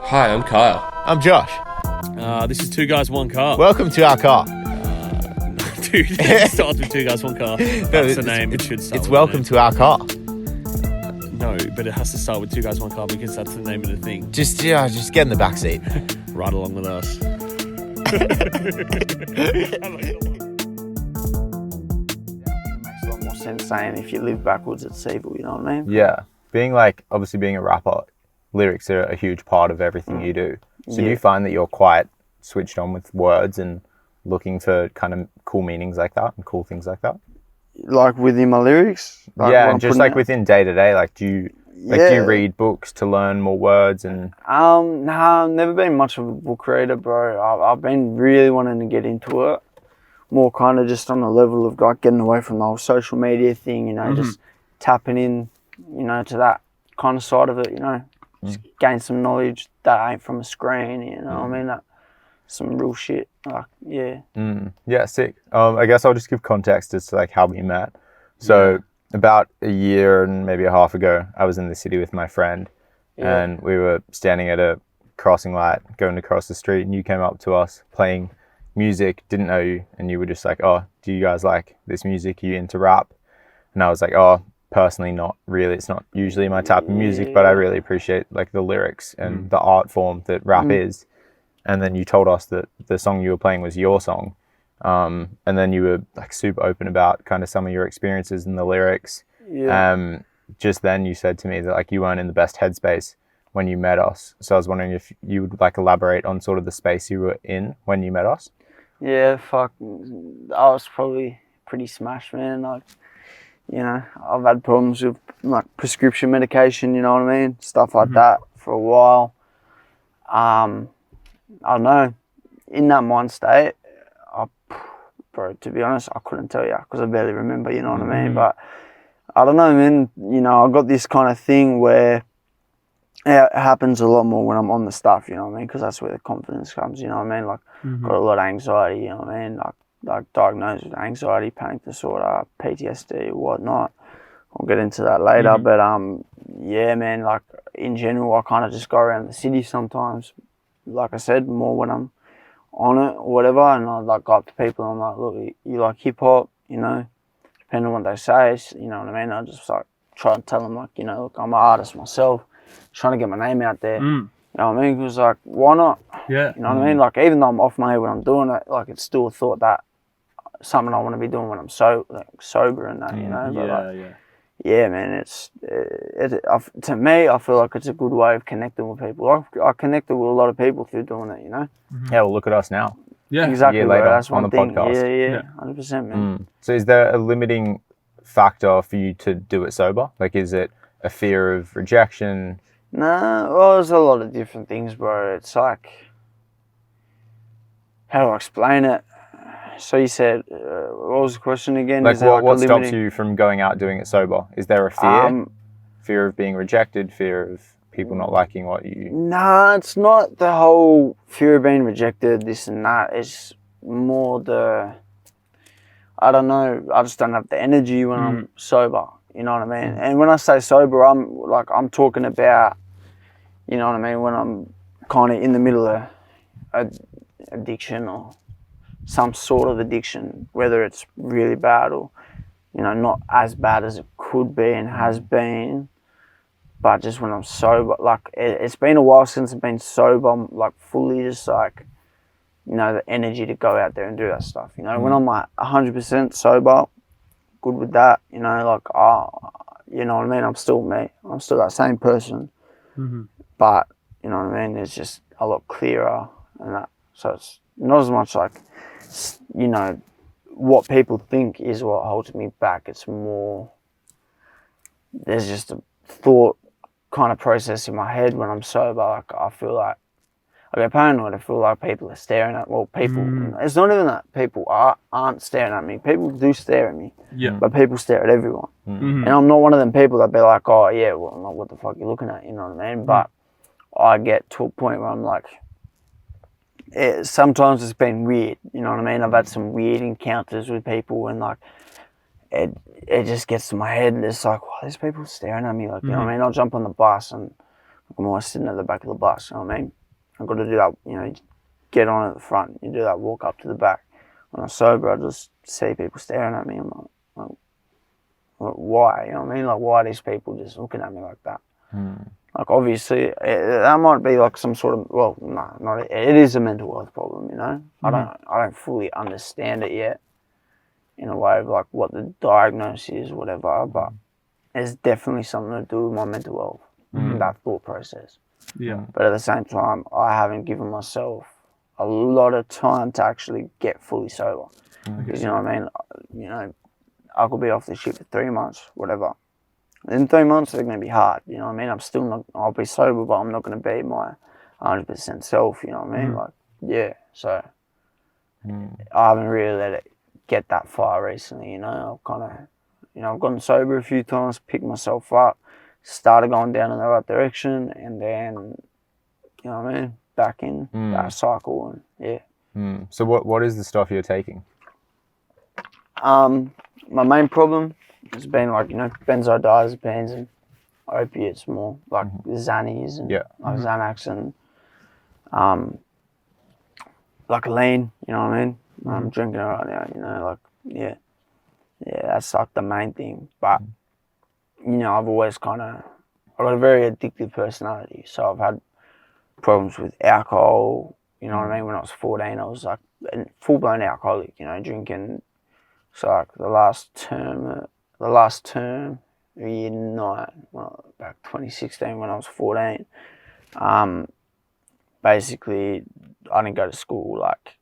Hi, I'm Kyle. I'm Josh. This is Two Guys, One Car. Welcome to our car. Dude, it starts with Two Guys, One Car. That's the name. It should start It's with welcome to our car. No, but it has to start with Two Guys, One Car because that's the name of the thing. Just get in the back seat. Ride along with us. It makes a lot more sense saying if you live backwards, it's evil, you know what I mean? Yeah. Obviously being a rapper, lyrics are a huge part of everything you do. So do you find that you're quite switched on with words and looking for kind of cool meanings like that and cool things like that? Like within my lyrics? Like Yeah, and just like within day to day, do you read books to learn more words and? Nah, I've never been much of a book reader, bro. I've been really wanting to get into it. More kind of just on the level of like getting away from the whole social media thing, you know, just tapping in, you know, to that kind of side of it, you know. Just gain some knowledge that ain't from a screen, you know what I mean? That some real shit, Yeah, sick. I guess I'll just give context as to like how we met. So about a year and maybe a half ago, I was in the city with my friend and we were standing at a crossing light going to cross the street, and you came up to us playing music, didn't know you, and you were just like, oh, do you guys like this music? Are you into rap? And I was like, oh, personally not really. It's not usually my type of music, but I really appreciate like the lyrics and the art form that rap is. And then you told us that the song you were playing was your song, and then you were like super open about kind of some of your experiences in the lyrics. Just then you said to me that like you weren't in the best headspace when you met us, so I was wondering if you would like elaborate on sort of the space you were in when you met us. Yeah, fuck, I was probably pretty smashed, man. Like, you know, I've had problems with like prescription medication, you know what I mean? Stuff like that for a while. I don't know, in that mind state, bro, to be honest, I couldn't tell you because I barely remember, you know what I mean? But I don't know, man, you know, I got this kind of thing where it happens a lot more when I'm on the stuff, you know what I mean? Because that's where the confidence comes, you know what I mean? Like, got a lot of anxiety, you know what I mean? Like diagnosed with anxiety, panic disorder, PTSD, whatnot. I'll get into that later, but yeah, man, like in general, I kind of just go around the city sometimes. Like I said, more when I'm on it or whatever, and I like go up to people and I'm like, look, you like hip hop, you know, depending on what they say, you know what I mean? I just like try to tell them like, you know, look, I'm an artist myself, trying to get my name out there. You know what I mean? Because like, why not? Yeah. You know what I mean? Like, even though I'm off my head when I'm doing it, like it's still a thought that something I want to be doing when I'm sober and that, you know? But yeah, man, to me, I feel like it's a good way of connecting with people. I connected with a lot of people through doing it, you know? Yeah, well, look at us now. Yeah, exactly. Later That's on one the thing. podcast. Yeah, 100%, man. So is there a limiting factor for you to do it sober? Like, is it a fear of rejection? Nah, well, there's a lot of different things, bro. It's like, how do I explain it? So you said, what was the question again? Like, what stops you from going out doing it sober? Is there a fear? Fear of being rejected? Fear of people not liking what you... Nah, it's not the whole fear of being rejected, this and that. It's more the, I don't know, I just don't have the energy when I'm sober. You know what I mean? And when I say sober, I'm talking about, you know what I mean, when I'm kind of in the middle of addiction or some sort of addiction, whether it's really bad or, you know, not as bad as it could be and has been, but just when I'm sober, like it's been a while since I've been sober. I'm like fully just like, you know, the energy to go out there and do that stuff. You know, when I'm like 100% sober, good with that, you know, like, you know what I mean? I'm still me. I'm still that same person. But, you know what I mean? It's just a lot clearer and that. So it's not as much like, you know, what people think is what holds me back. It's more, there's just a thought kind of process in my head when I'm sober. Like, I feel like, I get paranoid. I feel like people are staring at, well, people, it's not even that people aren't staring at me. People do stare at me, but people stare at everyone. And I'm not one of them people that be like, oh yeah, well, not what the fuck you looking at, you know what I mean? But I get to a point where I'm like, sometimes it's been weird, you know what I mean? I've had some weird encounters with people and like, it just gets to my head and it's like, wow, there's people staring at me, like, you know what I mean? I'll jump on the bus and I'm always sitting at the back of the bus, you know what I mean? I've got to do that, you know, get on at the front, you do that walk up to the back. When I'm sober, I just see people staring at me. I'm like, why? You know what I mean? Like, why are these people just looking at me like that? Like, obviously, that might be like some sort of, well, no, not it is a mental health problem, you know? I don't fully understand it yet in a way of like what the diagnosis is, whatever, but it's definitely something to do with my mental health and that thought process. Yeah. But at the same time, I haven't given myself a lot of time to actually get fully sober. Because, you know what I mean? You know, I could be off the shit for 3 months, whatever. In 3 months, it's going to be hard, you know what I mean? I'm still not, I'll be sober, but I'm not going to be my 100% self, you know what I mean? Like, yeah, so I haven't really let it get that far recently, you know? I've kind of, you know, I've gotten sober a few times, picked myself up, started going down in the right direction, and then, you know what I mean? Back in that cycle, and yeah. So what is the stuff you're taking? My main problem has been like, you know, benzodiazepines and opiates more, like Xannies and like Xanax and like lean, you know what I mean? I'm drinking it right now, you know, like, yeah, that's like the main thing. But, you know, I've got a very addictive personality, so I've had problems with alcohol, you know what I mean? When I was 14, I was like a full-blown alcoholic, you know, drinking. So like the last term, year 9, well, back 2016 when I was 14, basically I didn't go to school. Like,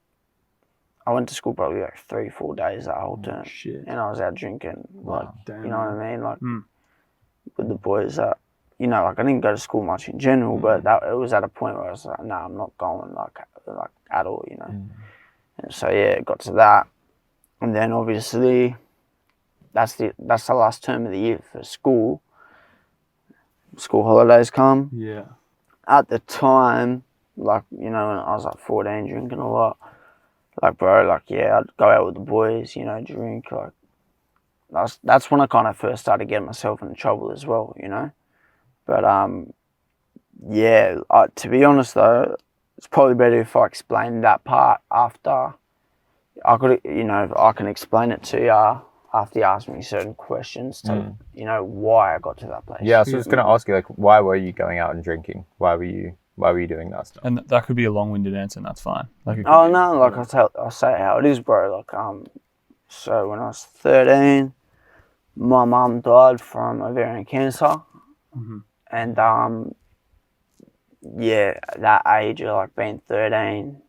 I went to school probably like 3-4 days that whole term, and I was out drinking. Like, you know what I mean? Like with the boys that, you know, like I didn't go to school much in general, but it was at a point where I was like, nah, I'm not going like at all, you know. And so yeah, it got to that. And then obviously, that's the last term of the year for school. School holidays come. Yeah. At the time, like, you know, when I was like 14, drinking a lot, like, bro, like, yeah, I'd go out with the boys, you know, drink. Like, that's when I kind of first started getting myself into trouble as well, you know. But yeah, to be honest though, it's probably better if I explain that part after. I could, you know, I can explain it to you after you ask me certain questions to, you know, why I got to that place. Yeah, so I was going to ask you, like, why were you going out and drinking? Why were you doing that stuff? And that could be a long-winded answer, and that's fine. Like, no, like I'll say how it is, bro. Like, so when I was 13, my mum died from ovarian cancer, and yeah, that age of like being 13.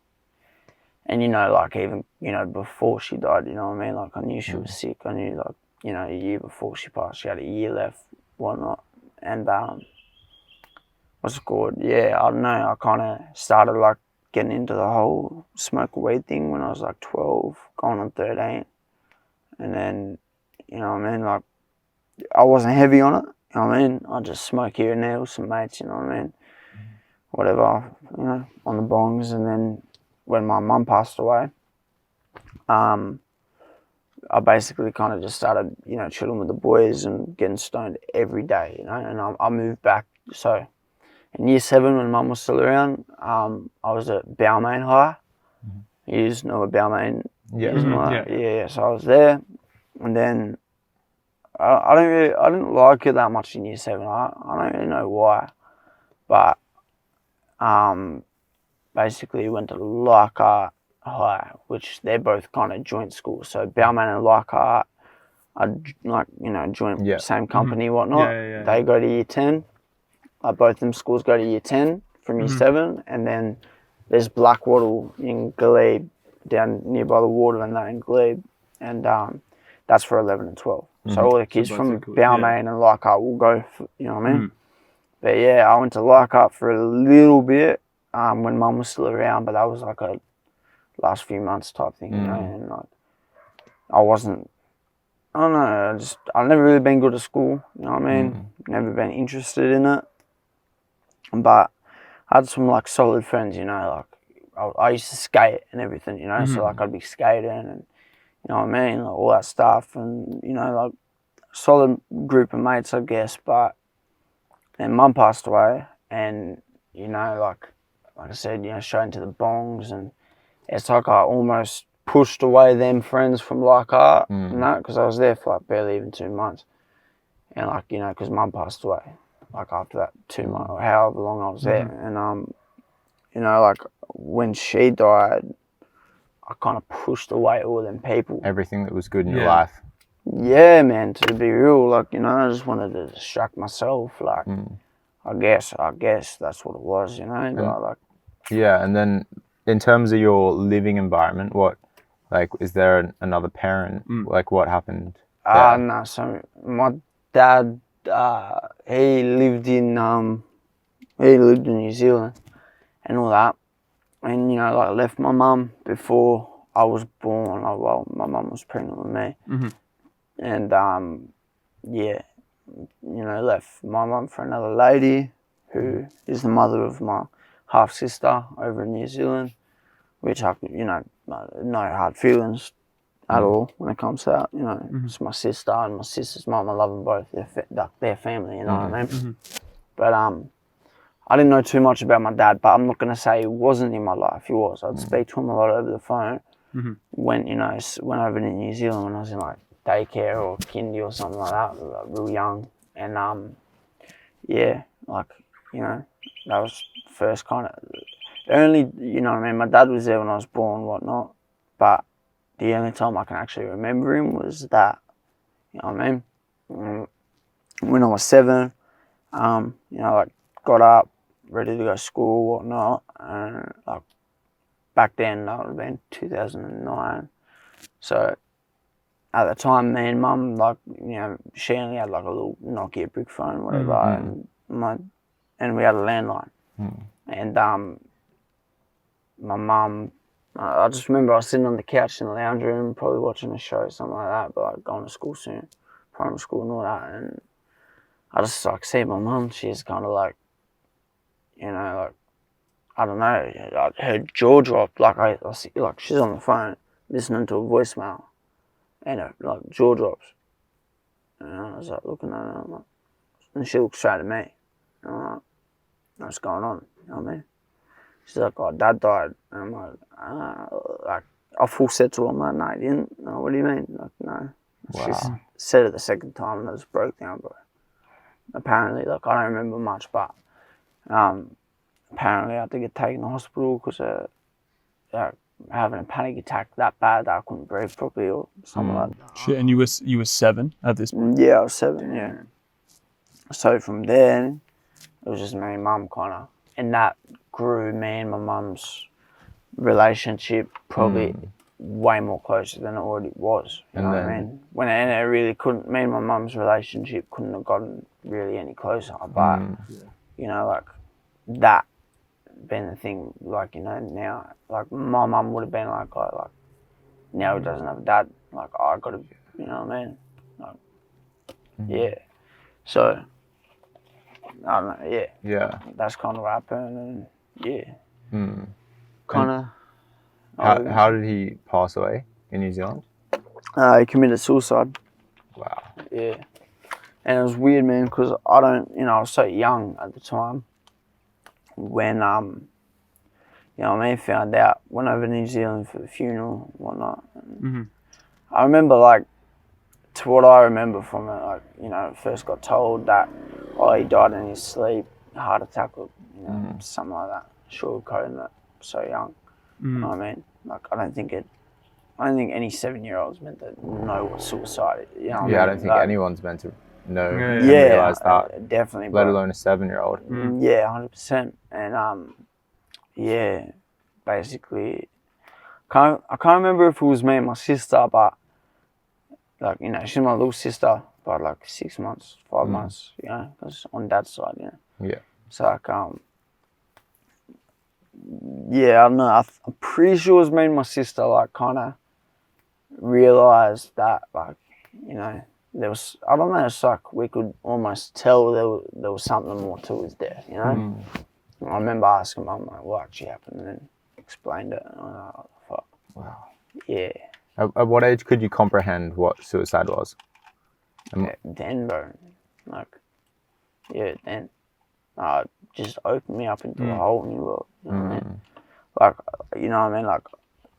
And, you know, like even, you know, before she died, you know what I mean? Like I knew she was sick. I knew like, you know, a year before she passed, she had a year left, whatnot. And what's it called? Yeah, I don't know. I kind of started like getting into the whole smoke weed thing when I was like 12, going on 13. And then, you know what I mean? Like I wasn't heavy on it, you know what I mean? I just smoke here and there with some mates, you know what I mean? Whatever, you know, on the bongs. And then when my mum passed away, I basically kind of just started, you know, chilling with the boys and getting stoned every day, you know. And I moved back. So in year 7, when mum was still around, I was at Balmain High. You just know what Balmain is? Yeah. So I was there, and then I didn't like it that much in year 7. I don't really know why, but basically went to Leichhardt High, which they're both kind of joint schools. So Balmain and Leichhardt are like, you know, joint, same company, whatnot. Yeah. They go to year 10. Both them schools go to year 10 from year 7. And then there's Blackwattle in Glebe, down nearby the water and that in Glebe. And that's for 11 and 12. So all the kids from Balmain and Leichhardt will go, you know what I mean? But yeah, I went to Leichhardt for a little bit when mum was still around, but that was like a last few months type thing, you know. And like, I don't know, I've never really been good at school, you know what I mean? Never been interested in it. But I had some like solid friends, you know, like I used to skate and everything, you know, so like I'd be skating and, you know what I mean, like all that stuff, and, you know, like solid group of mates, I guess. But then mum passed away, and like I said, straight into the bongs, and it's like I almost pushed away them friends from like art and that, because I was there for like barely even 2 months, and like because Mum passed away like after that 2 months or however long I was there, and like when she died, I kind of pushed away all them people. Everything that was good in your life. Yeah, man, to be real, like, I just wanted to distract myself, like, I guess that's what it was, but like. Yeah, and then in terms of your living environment, is there another parent? Like, what happened there? No, so my dad, he lived in New Zealand and all that, and, like, left my mum before I was born. Well, my mum was pregnant with me. And left my mum for another lady who is the mother of my half sister over in New Zealand, which I, no hard feelings at all when it comes to that. It's my sister and my sister's mum. I love them both. They're family, you know what I mean? But I didn't know too much about my dad, but I'm not gonna say he wasn't in my life. He was. I'd speak to him a lot over the phone. When went over to New Zealand when I was in like daycare or kindy or something like that, like, real young, and that was first kind of only, what I mean, my dad was there when I was born, whatnot, but the only time I can actually remember him was that, what I mean, when I was 7, like got up, ready to go to school, whatnot, and like back then that would have been 2009, so at the time, me and Mum, like, she only had like a little Nokia brick phone, whatever, and we had a landline. And my mum, I just remember I was sitting on the couch in the lounge room, probably watching a show, something like that, but like going to school soon, primary school and all that, and I just like see my mum, she's kind of like, like, I don't know, her jaw dropped, like I see, like she's on the phone listening to a voicemail. And like jaw drops, and I was like looking at her, and she looked straight at me. And I'm like, what's going on? You know what I mean? She's like, oh, Dad died. And I'm like I full said to her, I'm like, no, he didn't. No, what do you mean? Like, no. Wow. She said it the second time, and I just broke down, bro. Apparently, like, I don't remember much, but apparently I had to get taken to hospital because having a panic attack that bad that I couldn't breathe properly or something like that. Shit, and you were 7 at this point? Yeah, I was 7, yeah. So from there, it was just me and Mum kind of, and that grew me and my mum's relationship probably way more closer than it already was. You know what I mean? And it really couldn't, me and my mum's relationship couldn't have gotten really any closer, but, like that been the thing, like, now, like, my mum would have been like, now he doesn't have a dad, like, I gotta, you know what I mean? Like, yeah. So, I don't know, Yeah. that's kind of what happened, and kind of. How did he pass away in New Zealand? He committed suicide. Wow. Yeah. And it was weird, man, because I was so young at the time when, found out, went over to New Zealand for the funeral and whatnot. And I remember, like, to what I remember from it, like, first got told that, he died in his sleep, heart attack or, something like that. Sugarcoating it, so young. You know what I mean? Like, I don't think any 7-year-old's meant to know what suicide is. You know what I I don't think anyone's meant to know and realise that. Definitely. Let alone a 7-year-old. Yeah, 100%. And basically, I can't remember if it was me and my sister, but like, she's my little sister by like 6 months, 5 months, because on Dad's side, Yeah. So like, I don't know. I'm pretty sure it was me and my sister, like, kind of realised that, like, there was, I don't know, it's like we could almost tell there was something more to his death, I remember asking Mum, like, what actually happened, and then explained it, and I was like, oh, fuck. Wow. Yeah. At what age could you comprehend what suicide was? Then, bro. Like, then. just opened me up into a whole new world. You know what I mean? Like, you know what I mean? Like,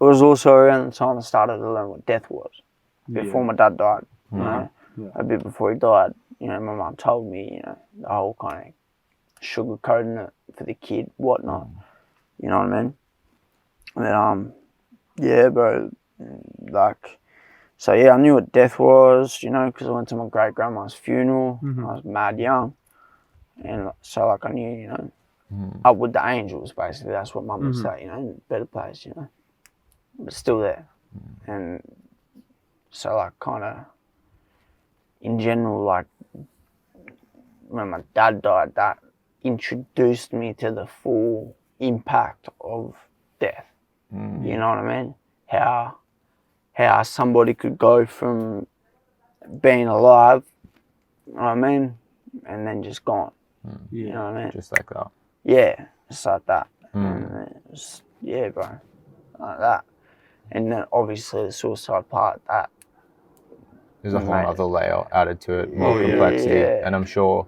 it was also around the time I started to learn what death was. Before my dad died, you know, a bit before he died, you know, my mum told me, you know, the whole kind of sugarcoating it for the kid, whatnot. You know what I mean? And yeah, bro, like, so yeah, I knew what death was, you know, because I went to my great grandma's funeral. I was mad young, and so like I knew, you know, up with the angels, basically. That's what mum would say, you know, better place, you know, but still there. And so like kind of in general, like when my dad died, that introduced me to the full impact of death. You know what I mean? How somebody could go from being alive, you know what I mean, and then just gone. You know what I mean? Just like that. Yeah, just like that. And it was, yeah, bro, like that. And then obviously the suicide part, that There's a whole other layer added to it, more complexity. Yeah. And I'm sure,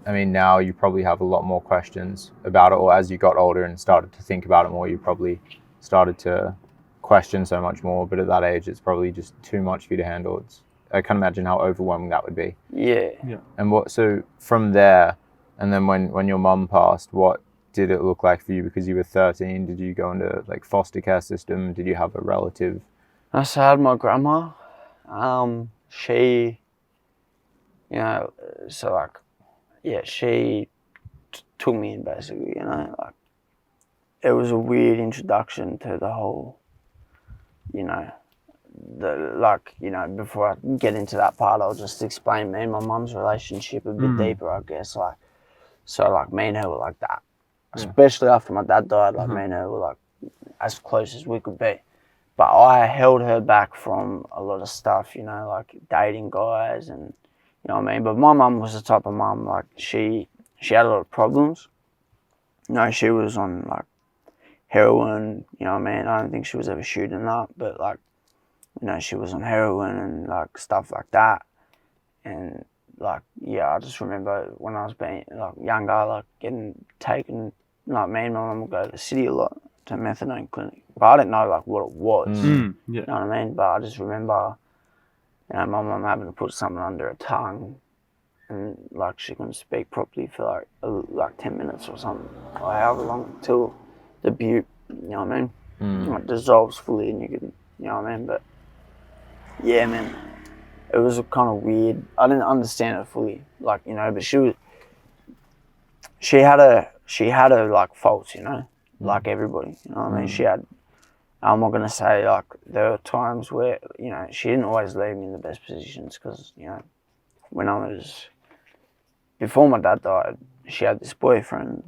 I mean, now you probably have a lot more questions about it, or as you got older and started to think about it more, you probably started to question so much more. But at that age, it's probably just too much for you to handle. I can't imagine how overwhelming that would be. Yeah. And so from there, and then when your mum passed, what did it look like for you? Because you were 13, did you go into like foster care system? Did you have a relative? I had my grandma. She, you know, so like, yeah, she took me in basically, you know, like, it was a weird introduction to the whole, you know, before I get into that part, I'll just explain me and my mum's relationship a bit deeper, I guess, like, so like me and her were like that, especially after my dad died, like me and her were like as close as we could be. But I held her back from a lot of stuff, you know, like dating guys and, you know what I mean? But my mum was the type of mum, like, she had a lot of problems. You know, she was on, like, heroin, you know what I mean? I don't think she was ever shooting up, but, like, you know, she was on heroin and, like, stuff like that. And, like, yeah, I just remember when I was being, like, younger, like, getting taken, like, me and my mum would go to the city a lot, to methadone clinic. But I didn't know like what it was. You know what I mean? But I just remember, you know, my mum having to put something under her tongue, and like she couldn't speak properly for like 10 minutes or something, or however long till the butte, you know what I mean? Like dissolves fully, and you can, you know what I mean? But yeah, man, it was kind of weird. I didn't understand it fully, like, you know. But she had her like faults, you know. Like everybody, you know what I mean? She had, I'm not going to say, like, there were times where, you know, she didn't always leave me in the best positions because, you know, when I was, before my dad died, she had this boyfriend,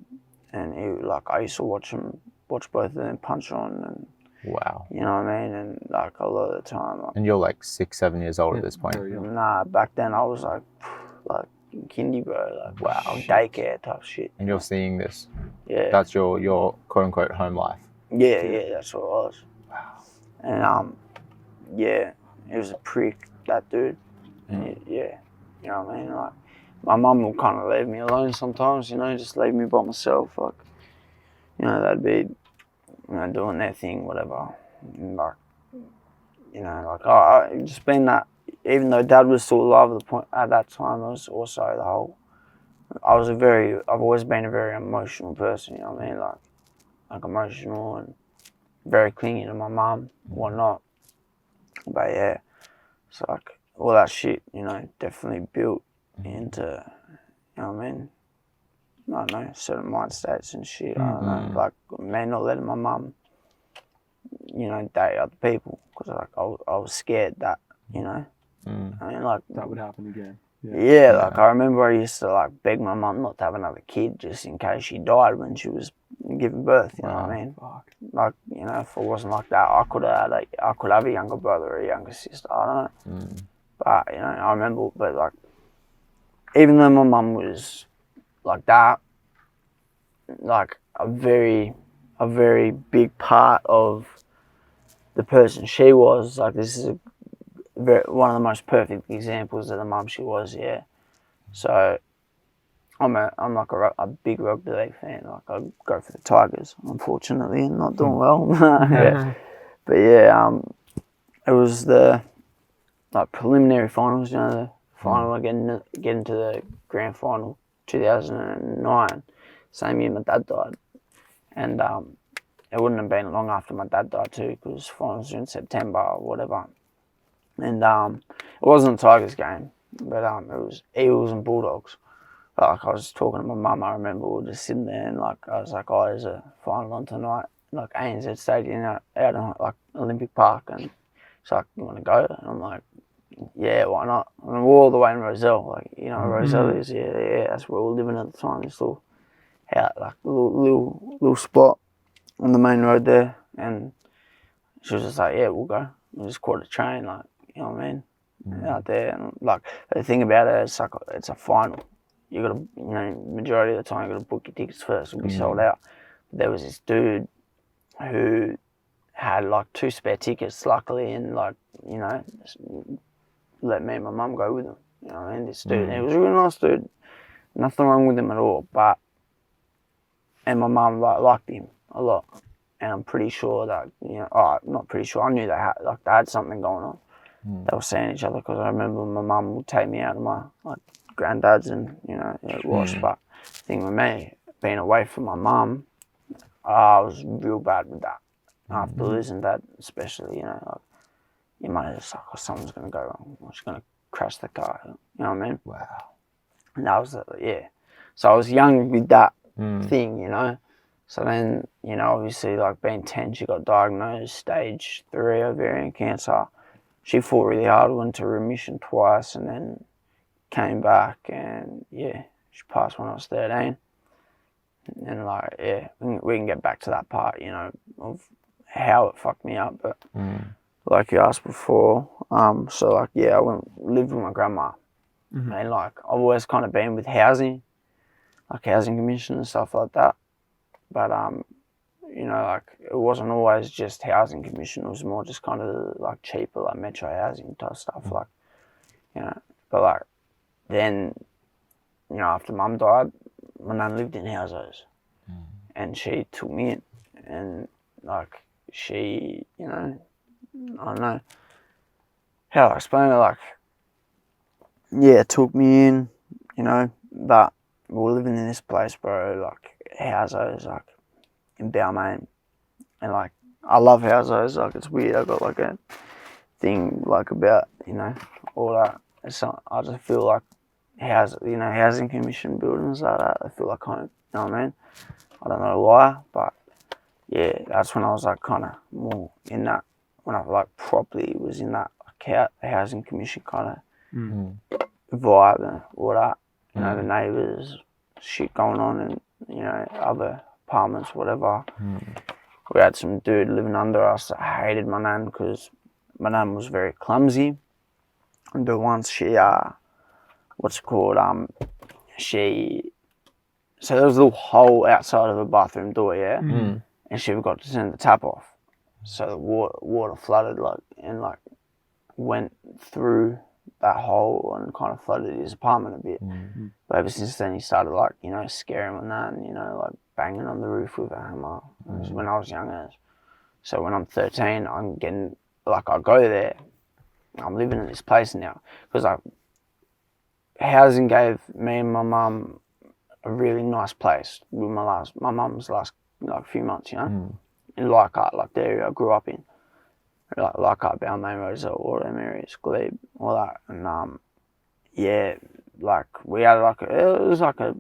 and he, like, I used to watch both of them punch on, and, Wow. you know what I mean? And, like, a lot of the time, like, And you're like 6-7 years old at this point. nah, back then I was like kindy, bro, like, wow, daycare type shit. And you're seeing this. Yeah. That's your quote unquote home life. Yeah, that's what it was. Wow. And yeah, he was a prick, that dude. And yeah, you know what I mean? Like, my mum will kind of leave me alone sometimes, you know, just leave me by myself. Like, you know, they'd be, you know, doing their thing, whatever. And like, you know, like, I just been that, even though Dad was still alive at that time, it was also the whole, I've always been a very emotional person, you know what I mean? Like emotional and very clingy to my mum, whatnot. But yeah, it's like all that shit, you know, definitely built into, you know what I mean? I don't know, certain mind states and shit. I don't know, like me not letting my mum, you know, date other people because like I was scared that, you know. I mean, like, that would happen again. Yeah, like I remember I used to like beg my mum not to have another kid just in case she died when she was giving birth. You know what I mean? Fuck. Like, you know, if it wasn't like that, I could have a younger brother or a younger sister. I don't know. But you know, I remember, but like, even though my mum was like that, like a very big part of the person she was. Like, this is one of the most perfect examples of the mum she was, yeah. So, I'm like a big rugby league fan. Like I go for the Tigers, unfortunately, and not doing well. Yeah. But yeah, it was the like preliminary finals. You know, the final getting to the grand final, 2009. Same year my dad died, and it wouldn't have been long after my dad died too, because finals were in September or whatever. And it wasn't a Tigers game, but it was Eagles and Bulldogs. Like I was talking to my mum, I remember we were just sitting there and like I was like, oh, there's a final on tonight, like ANZ Stadium out in like Olympic Park, and she's like, you want to go? And I'm like, yeah, why not? And we're all the way in Roselle, like you know, Roselle is yeah, that's where we were living at the time. This little house, like little spot on the main road there, and she was just like, yeah, we'll go. We just caught a train, like you know what I mean, out there, and like the thing about it is like it's a final. You gotta, you know, majority of the time you gotta book your tickets first. It'll be sold out. There was this dude who had like 2 spare tickets, luckily, and like you know, let me and my mum go with him. You know what I mean? This dude, he was a really nice dude. Nothing wrong with him at all. And my mum liked him a lot. And I'm pretty sure that not pretty sure. I knew they had something going on. They were seeing each other because I remember my mum would take me out to my like granddad's and you know it was. But the thing with me, being away from my mum, I was real bad with that. After losing Dad, especially, you know, like you might just like, oh, something's gonna go wrong. I'm just gonna crash the car. You know what I mean? Wow. And that was yeah. So I was young with that thing, you know. So then, you know, obviously, like being 10, she got diagnosed stage 3 ovarian cancer. She fought really hard, went to remission twice, and then came back, and yeah, she passed when I was 13. And like, yeah, we can get back to that part, you know, of how it fucked me up. But like you asked before, so like, yeah, I lived with my grandma, and like I've always kind of been with housing, like housing commission and stuff like that. But you know, like it wasn't always just housing commission. It was more just kind of like cheaper, like metro housing type stuff, like you know. But like then, you know, after Mum died, my nan lived in houses, and she took me in, and like she, you know, I don't know how to explain it. Like, yeah, took me in, you know, but we were living in this place, bro, like houses, like in Balmain, and like I love houses. Like it's weird. I got like a thing like about you know all that. I just feel like housing commission buildings like that. I feel like home. You know what I mean? I don't know why, but yeah, that's when I was like kind of more in that. When I like properly was in that like housing commission kind of vibe and all that. You know, the neighbours, shit going on, and you know other apartments, whatever. We had some dude living under us that hated my nan because my nan was very clumsy. And once she, what's it called? So there was a little hole outside of the bathroom door, yeah? And she forgot to turn the tap off. So the water flooded, like, and like went through that hole and kind of flooded his apartment a bit. But ever since then, he started like, you know, scaring my nan, you know, like banging on the roof with a hammer when I was younger. So when I'm 13, I'm getting, like, I go there, I'm living in this place now, because like, housing gave me and my mum a really nice place with my mum's last like few months, you know, in Leichhardt, like the area I grew up in. Like Leichhardt, Balmain, Roselle, all them areas, Glebe, all that, and yeah, like we had like it was like a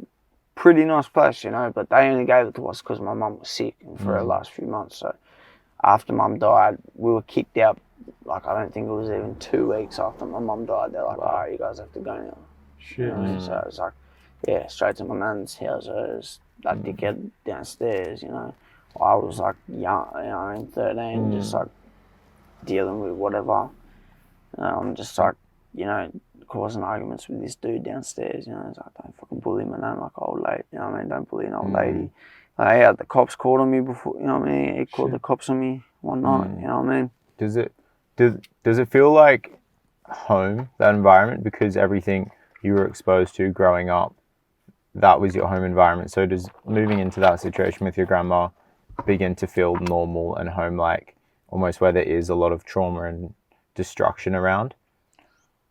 pretty nice place, you know, but they only gave it to us because my mum was sick and for her last few months. So after Mum died, we were kicked out. Like I don't think it was even 2 weeks after my mum died. They're like, "All right, you guys have to go now." Shit. You know? So it was like, yeah, straight to my nan's house. It was that dickhead downstairs, you know. I was like young, you know, I'm 13, just like dealing with whatever. I'm just like, you know, causing arguments with this dude downstairs, you know. It's like, don't fucking bully my nan like old lady, you know what I mean? Don't bully an old lady. Like, yeah, the cops called on me before, you know what I mean? He called the cops on me one night, you know what I mean? Does it feel like home, that environment, because everything you were exposed to growing up that was your home environment. So does moving into that situation with your grandma begin to feel normal and home-like, almost where there is a lot of trauma and destruction around?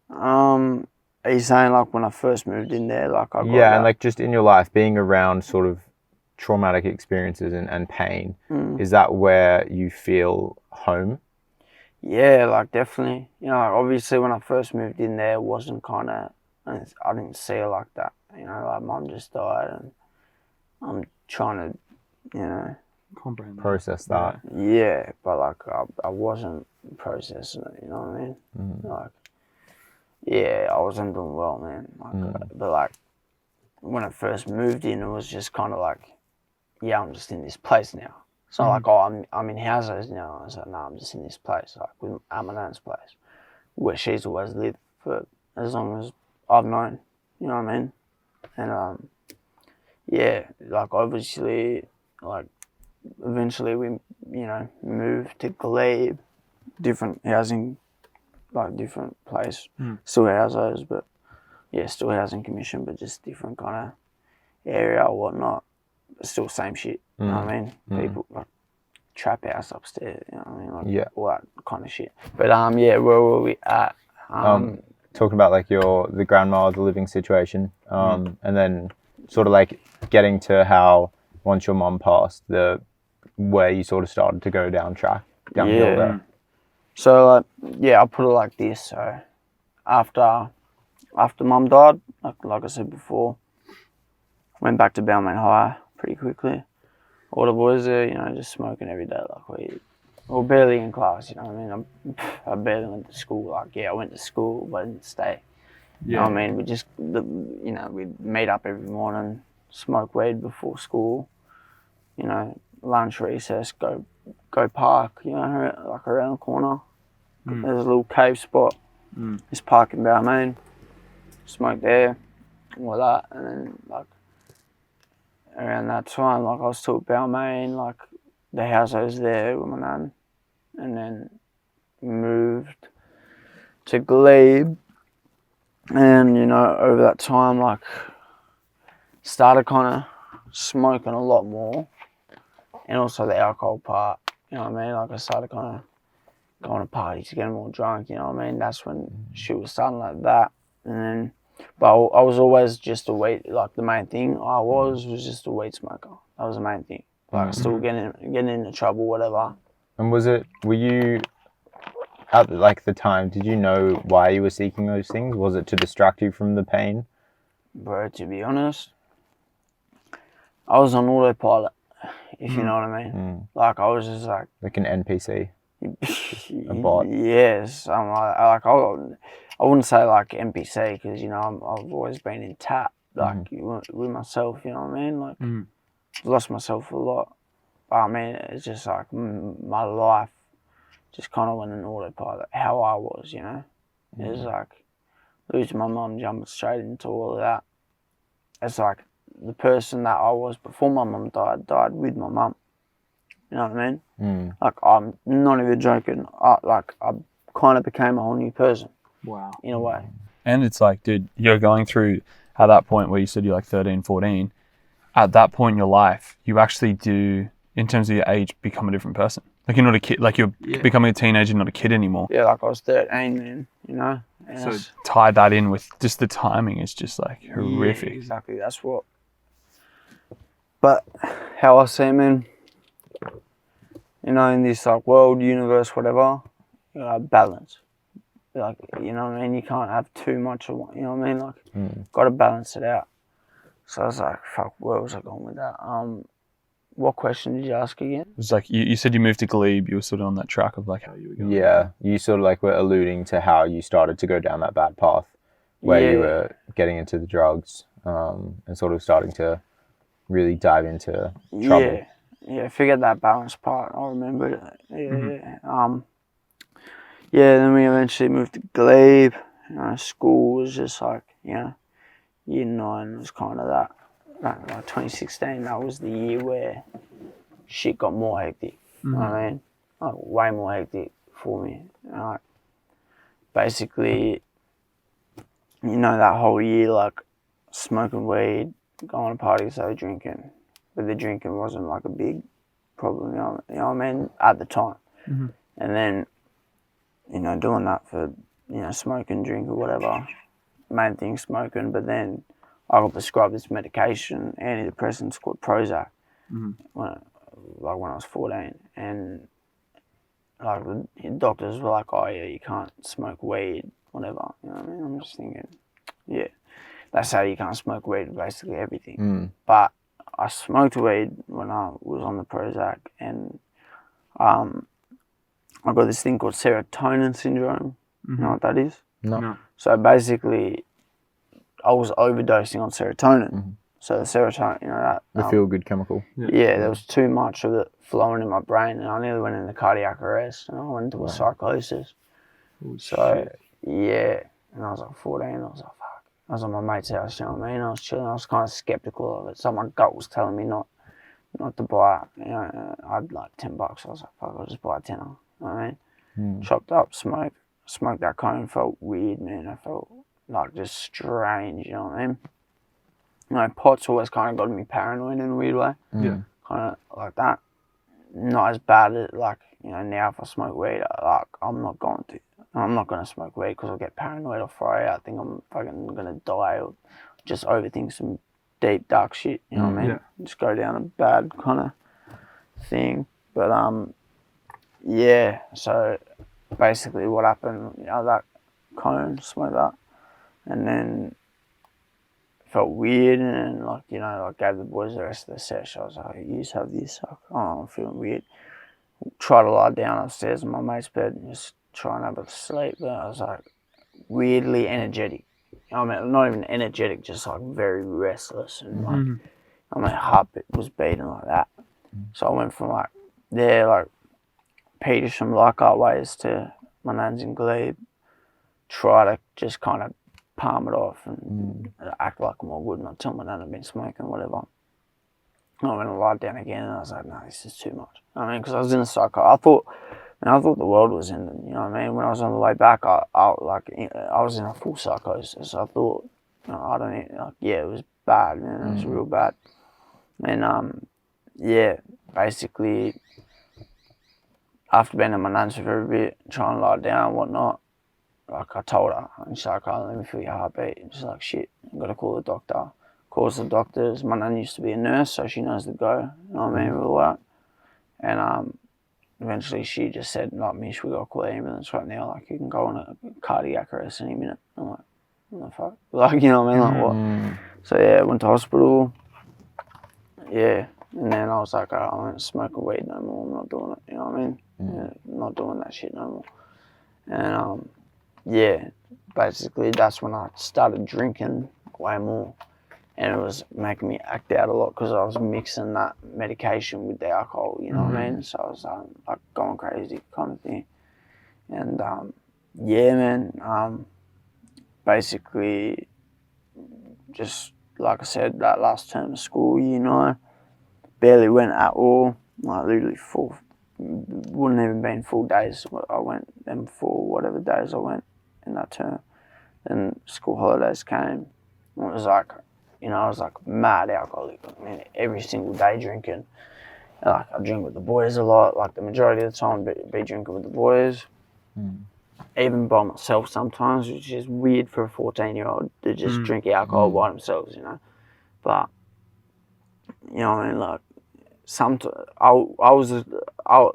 Are you saying like when I first moved in there, like I got Yeah, and like just in your life, being around sort of traumatic experiences and pain, is that where you feel home? Yeah, like definitely. You know, like obviously when I first moved in there, it wasn't kind of, I didn't see it like that. You know, like mum just died and I'm trying to, you know, Comprehend that. Process that. yeah, but like I wasn't processing it, you know what I mean? Like, yeah, I wasn't doing well, man. Like, but like when I first moved in, it was just kind of like, yeah, I'm just in this place now. It's not like, oh, I'm in houses now. I was like, no, I'm just in this place, like at my nan's place, where she's always lived for as long as I've known, you know what I mean? And yeah, like obviously, like eventually we, you know, moved to Glebe, different housing, like different place, still houses, but yeah, still housing commission, but just different kind of area or whatnot, but still same shit, you know what I mean? People like trap house upstairs, you know what I mean? Like Yeah. all that kind of shit. But yeah, where were we at? Talking about like the grandma, the living situation, and then sort of like getting to how once your mum passed, where you sort of started to go downhill there. So like, yeah, I'll put it like this. So after mum died, like I said before, went back to Balmain High pretty quickly. All the boys there, you know, just smoking every day, like we were barely in class, you know what I mean? I barely went to school. Like, yeah, I went to school, but I didn't stay. You know what I mean? We just, you know, we'd meet up every morning, smoke weed before school, you know, lunch, recess, go park, you know, like around the corner. There's a little cave spot. Just park in Balmain, smoke there, all that, and then like around that time, like I was still at Balmain, like the house I was there with my nan, and then moved to Glebe, and you know over that time, like started kind of smoking a lot more, and also the alcohol part. You know what I mean? Like I started kind of going to parties, getting more drunk. You know what I mean? That's when shit was starting like that, and then. But I was always just a weed, like the main thing I was just a weed smoker. That was the main thing. Like I still getting into trouble, whatever. And were you, at like the time, did you know why you were seeking those things? Was it to distract you from the pain? Bro, to be honest, I was on autopilot, if you know what I mean. Like I was just like an NPC? A bot? Yes, I'm like I wouldn't say like NPC because you know I've always been in tap like with myself. You know what I mean? Like lost myself a lot. But I mean it's just like my life just kind of went in autopilot. How I was, you know, it was like losing my mum, jumping straight into all of that. It's like the person that I was before my mum died with my mum. You know what I mean? Like I'm not even joking. I kind of became a whole new person. Wow. In a way. And it's like, dude, you're going through at that point where you said you're like 13, 14. At that point in your life, you actually do, in terms of your age, become a different person. Like you're not a kid, like you're becoming a teenager, not a kid anymore. Yeah, like I was 13, man, you know? And So tie that in with just the timing is just like horrific. Yeah, exactly, that's what. But how I see, man, you know, in this like world, universe, whatever, you know, balance. Like, you know what I mean? You can't have too much of one, you know what I mean? Like, got to balance it out. So I was like, fuck, where was I going with that? What question did you ask again? It was like, you said you moved to Glebe, you were sort of on that track of like how you were going. Yeah, you sort of like were alluding to how you started to go down that bad path where you were getting into the drugs and sort of starting to really dive into trouble. Yeah, figured that balance part. I remembered it. Yeah, then we eventually moved to Glebe. You know, school was just like, you know, year 9 was kind of that. Like 2016, that was the year where shit got more hectic. You know what I mean? Like way more hectic for me. Like basically, you know, that whole year, like smoking weed, going to parties, they were drinking, but the drinking wasn't like a big problem, you know what I mean, at the time. Mm-hmm. And then, you know, doing that for, you know, smoking, drink or whatever, main thing smoking, but then I got prescribed this medication, antidepressants called Prozac, when I was 14, and like the doctors were like, oh yeah, you can't smoke weed, whatever, you know what I mean? I'm just thinking, yeah, they say you can't smoke weed with basically everything, but I smoked weed when I was on the Prozac, and I got this thing called serotonin syndrome. You know what that is? No. So basically, I was overdosing on serotonin. So the serotonin, you know, that The feel-good chemical. yeah, there was too much of it flowing in my brain, and I nearly went into cardiac arrest, and I went into a psychosis. So yeah, and I was like 14. I was like, fuck. I was at my mate's house, you know what I mean? I was chilling. I was kind of skeptical of it. So my gut was telling me not to buy it. You know, I had like $10. I was like, fuck, I'll just buy a tenner. You know what I mean? Chopped up, smoked that cone. Felt weird, man. I felt like just strange. You know what I mean? You know, pot's always kind of got me paranoid in a weird way. Yeah. Kind of like that. Not as bad as like, you know, now if I smoke weed, I'm not going to smoke weed because I'll get paranoid or fry out. I think I'm fucking going to die or just overthink some deep, dark shit, you know what I mean? Yeah. Just go down a bad kind of thing. But, yeah, so basically what happened, you know, that cone, smoked that, and then felt weird, and then, like, you know, I gave the boys the rest of the sesh. I was like, you just have this. Like, oh, I'm feeling weird. Tried to lie down upstairs in my mate's bed and just try and have a sleep, but I was like weirdly energetic. I mean, not even energetic, just like very restless, and like, I mean, heart was beating like that. So I went from like there, like Petersham, Leichhardt ways to my nan's in Glebe, try to just kind of palm it off and act like I'm all good, and I tell my nan I've been smoking, whatever. I went and lied down again, and I was like, no, this is too much. I mean, because I was in a psycho. I thought the world was ending, you know what I mean? When I was on the way back, I was in a full psychosis. I thought, you know, it was bad, man. It was real bad. And, yeah, basically, after being at my nan's for a bit, trying to lie down and whatnot, like I told her, and she's like, oh, let me feel your heartbeat. And she's like, shit, I've got to call the doctor. Calls the doctors. My nan used to be a nurse, so she knows the go, you know what I mean, with all that. And eventually she just said, like, Misch, we got to call the ambulance right now. Like, you can go on a cardiac arrest any minute. I'm like, what the fuck? Like, you know what I mean? Like, what? So, yeah, went to hospital. Yeah. And then I was like, oh, I won't smoke weed no more. I'm not doing it, you know what I mean? Yeah, I'm not doing that shit no more. And, yeah, basically that's when I started drinking way more. And it was making me act out a lot because I was mixing that medication with the alcohol, you know what I mean? So I was like going crazy kind of thing. And yeah, man, basically just like I said, that last term of school, you know, barely went at all. Like literally wouldn't even been full days I went, them for whatever days I went in that term. Then school holidays came. It was like, you know, I was like mad alcoholic. I mean, every single day drinking. And like I drink with the boys a lot. Like the majority of the time, be drinking with the boys. Even by myself sometimes, which is weird for a 14-year-old to just drink alcohol by themselves, you know. But you know, what I mean, like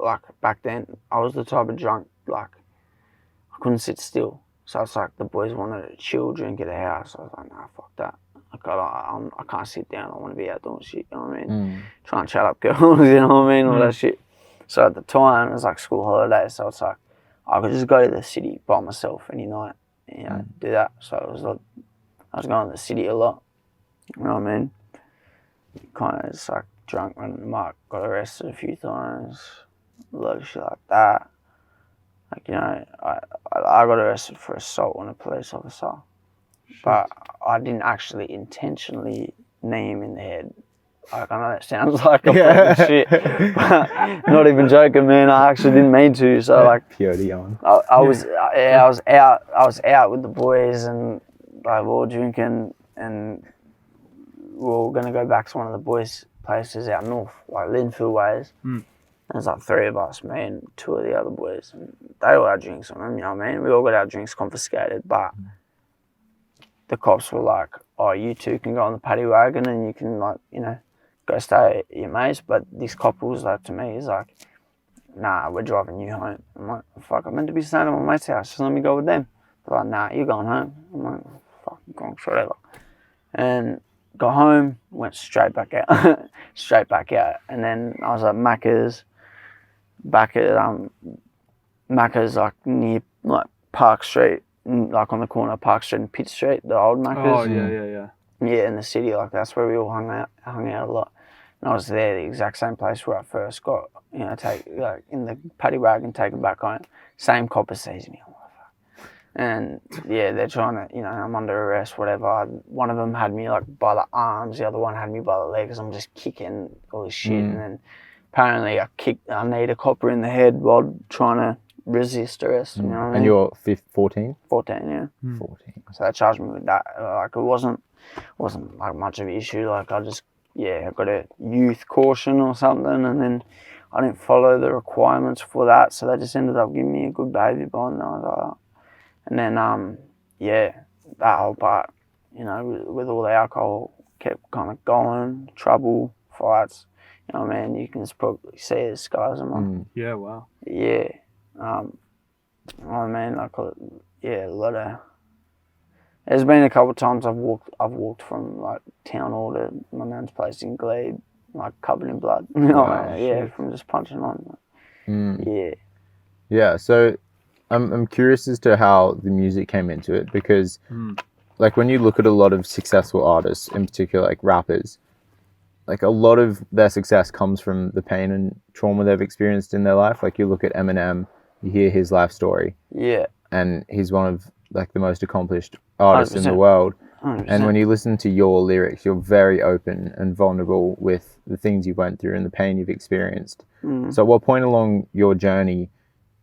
like back then, I was the type of drunk like I couldn't sit still. So it's like the boys wanted to chill, drink at the house. I was like, nah, fuck that. I can't sit down. I want to be out doing shit, you know what I mean? Try and chat up girls, you know what I mean? All that shit. So at the time, it was like school holidays. So it's like, I could just go to the city by myself any night, you know, do that. So it was like, I was going to the city a lot, you know what I mean? Kind of just like drunk, running the mark, got arrested a few times, a lot of shit like that. Like, you know, I got arrested for assault on a police officer. But I didn't actually intentionally knee him in the head. Like, I know that sounds like a fucking shit, but not even joking, man. I actually didn't mean to. So like, purity on. I was out with the boys, and like we were drinking, and we were going to go back to one of the boys' places out north, like Linfield ways. There's like 3 of us, me and 2 of the other boys. And they all had drinks on them, you know what I mean? We all got our drinks confiscated, but the cops were like, oh, you 2 can go on the paddy wagon and you can, like, you know, go stay at your mates. But this cop was like, to me, he's like, nah, we're driving you home. I'm like, fuck, I'm meant to be staying at my mate's house, just let me go with them. They're like, nah, you're going home. I'm like, fuck, I'm going, whatever. And got home, went straight back out, And then I was at Macca's, back at Macca's, like near like Park Street, like on the corner of Park Street and Pitt Street, the old Macca's. Oh yeah. Yeah, in the city, like that's where we all hung out a lot. And I was there, the exact same place where I first got, you know, like in the paddy wagon, taken back home. Same copper sees me. I'm like, fuck. And yeah, they're trying to, you know, I'm under arrest, whatever. One of them had me like by the arms, the other one had me by the legs. I'm just kicking all this shit, and then apparently I need a copper in the head while trying to resist arrest. You know what I mean? And you're 14? 14, yeah. 14. So they charged me with that. Like it wasn't like much of an issue. Like I got a youth caution or something, and then I didn't follow the requirements for that, so they just ended up giving me a good behaviour bond. And I was like, and then that whole part, you know, with all the alcohol, kept kind of going, trouble, fights. You know what I mean? You can probably see the scars on my. Yeah, wow. Yeah. I mean, like, yeah, a lot of. There's been a couple of times I've walked from like town hall to my nan's place in Glebe, like covered in blood. You know, Wow, yeah, from just punching on. Yeah. Yeah. So, I'm curious as to how the music came into it, because, like, when you look at a lot of successful artists, in particular like rappers, like a lot of their success comes from the pain and trauma they've experienced in their life. Like you look at Eminem, you hear his life story. Yeah. And he's one of like the most accomplished artists 100%. in the world. 100%. And when you listen to your lyrics, you're very open and vulnerable with the things you went through and the pain you've experienced. So at what point along your journey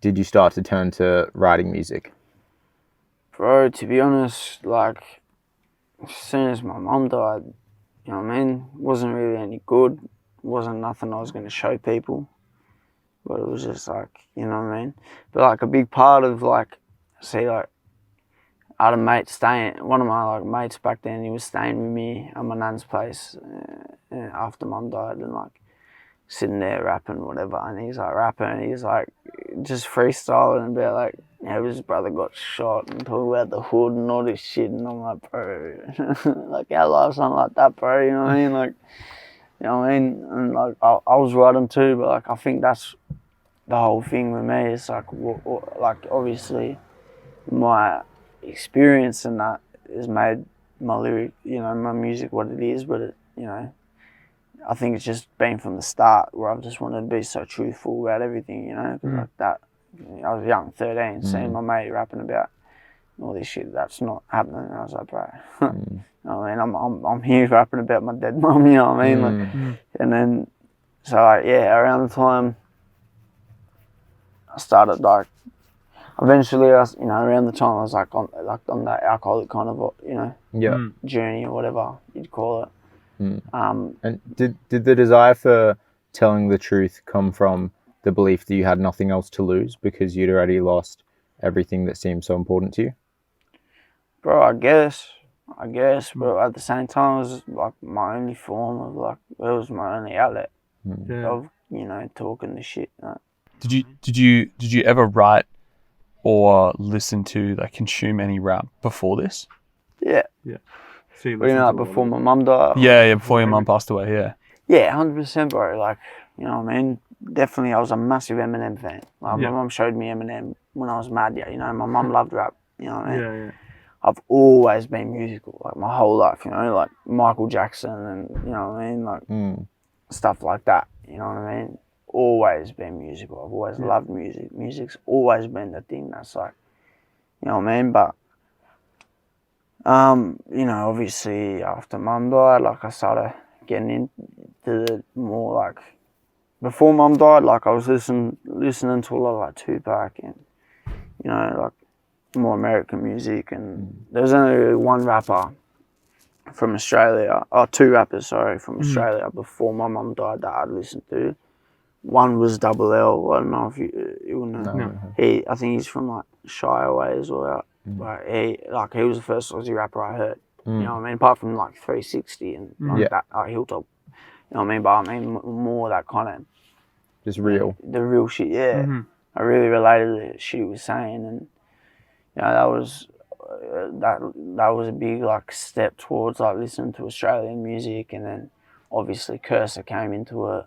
did you start to turn to writing music? Bro, to be honest, like, as soon as my mum died, you know what I mean? Wasn't really any good. Wasn't nothing I was going to show people. But it was just like, you know what I mean? But like a big part of like, see, like, I had a mate one of my like mates back then, he was staying with me at my nan's place after mum died, and like sitting there rapping, whatever. And he's like rapping, and he's like just freestyling about like, how his brother got shot and talking about the hood and all this shit. And I'm like, bro, like our life's not like that, bro. You know what I mean? Like, you know what I mean? And like I was writing too, but like I think that's the whole thing with me. It's like, obviously my experience and that has made my lyric, you know, my music what it is, but it, you know, I think it's just been from the start where I've just wanted to be so truthful about everything, you know, because like that, I was young, 13, seeing my mate rapping about all this shit that's not happening, and I was like, bro, you know what I mean, I'm here rapping about my dead mum, you know what I mean, like, and then, so like, yeah, around the time I started like, eventually, around the time I was like on that alcoholic kind of, you know, journey or whatever you'd call it. And did the desire for telling the truth come from the belief that you had nothing else to lose because you'd already lost everything that seemed so important to you? Bro, I guess, but at the same time, it was like my only form of like, it was my only outlet of, you know, talking the shit. Did you ever write or listen to, like, consume any rap before this? Yeah. So you What do you mean, like before my mum died? Yeah, before your mum passed away, yeah. Yeah, 100%, bro. Like, you know what I mean? Definitely, I was a massive Eminem fan. Like, my mum showed me Eminem when I was mad, you know, my mum loved rap, you know what I mean? I've always been musical, like, my whole life, you know, like Michael Jackson and, you know what I mean? Like, stuff like that, you know what I mean? Always been musical. I've always loved music. Music's always been the thing that's like, you know what I mean? But, you know, obviously after mum died, like I started getting into the more like, before mum died, like I was listening to a lot of like Tupac and, you know, like more American music, and there was only one rapper from Australia, 2 rappers, sorry, from Australia before my mum died that I'd listened to. One was Double L. I don't know if you will know. No. I think he's from like Shire way as well. But he was the first Aussie rapper I heard. You know what I mean? Apart from like 360 and like that Hilltop. You know what I mean? But I mean more that kind of Just real. the real shit. Yeah, I really related to the shit he was saying, and you know that was a big like step towards like listening to Australian music, and then obviously Cursor came into it.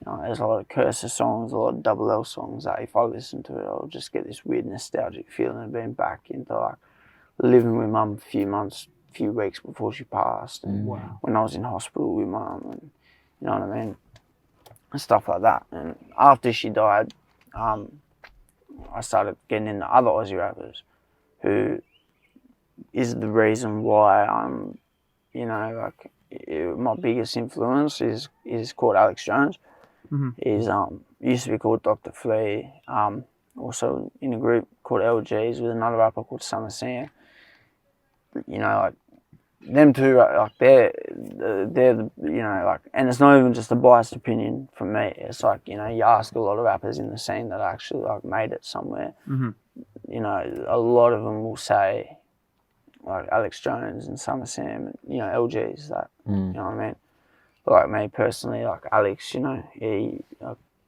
You know, there's a lot of Cursor songs, a lot of Double L songs that if I listen to it, I'll just get this weird nostalgic feeling of being back into like living with mum a few weeks before she passed, and when I was in hospital with mum, and you know what I mean, and stuff like that. And after she died, I started getting into other Aussie rappers, who is the reason why I'm, you know, like my biggest influence is called Alex Jones. He's used to be called Dr. Flea. Also in a group called LGs with another rapper called Son of Sam. You know, like them two, like they're the, you know, like, and it's not even just a biased opinion from me. It's like, you know, you ask a lot of rappers in the scene that actually like made it somewhere. You know, a lot of them will say like Alex Jones and Son of Sam, and you know, LGs that. You know what I mean? But like me personally, like Alex, you know, he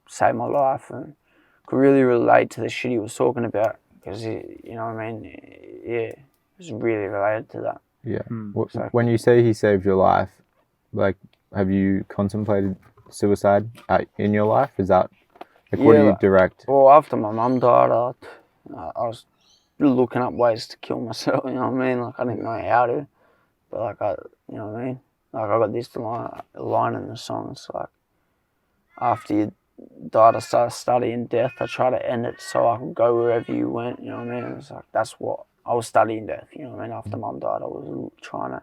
saved my life and could really relate to the shit he was talking about, because you know what I mean? Yeah, was really related to that. Yeah. When you say he saved your life, like, have you contemplated suicide in your life? Is that like, what do you direct? Well, after my mum died, I was looking up ways to kill myself. You know what I mean? Like I didn't know how to, but like you know what I mean? Like I got this line in the song. It's like, after you died, I started studying death. I tried to end it so I could go wherever you went. You know what I mean? It was like, that's what I was studying death. You know what I mean? After mum died, I was trying to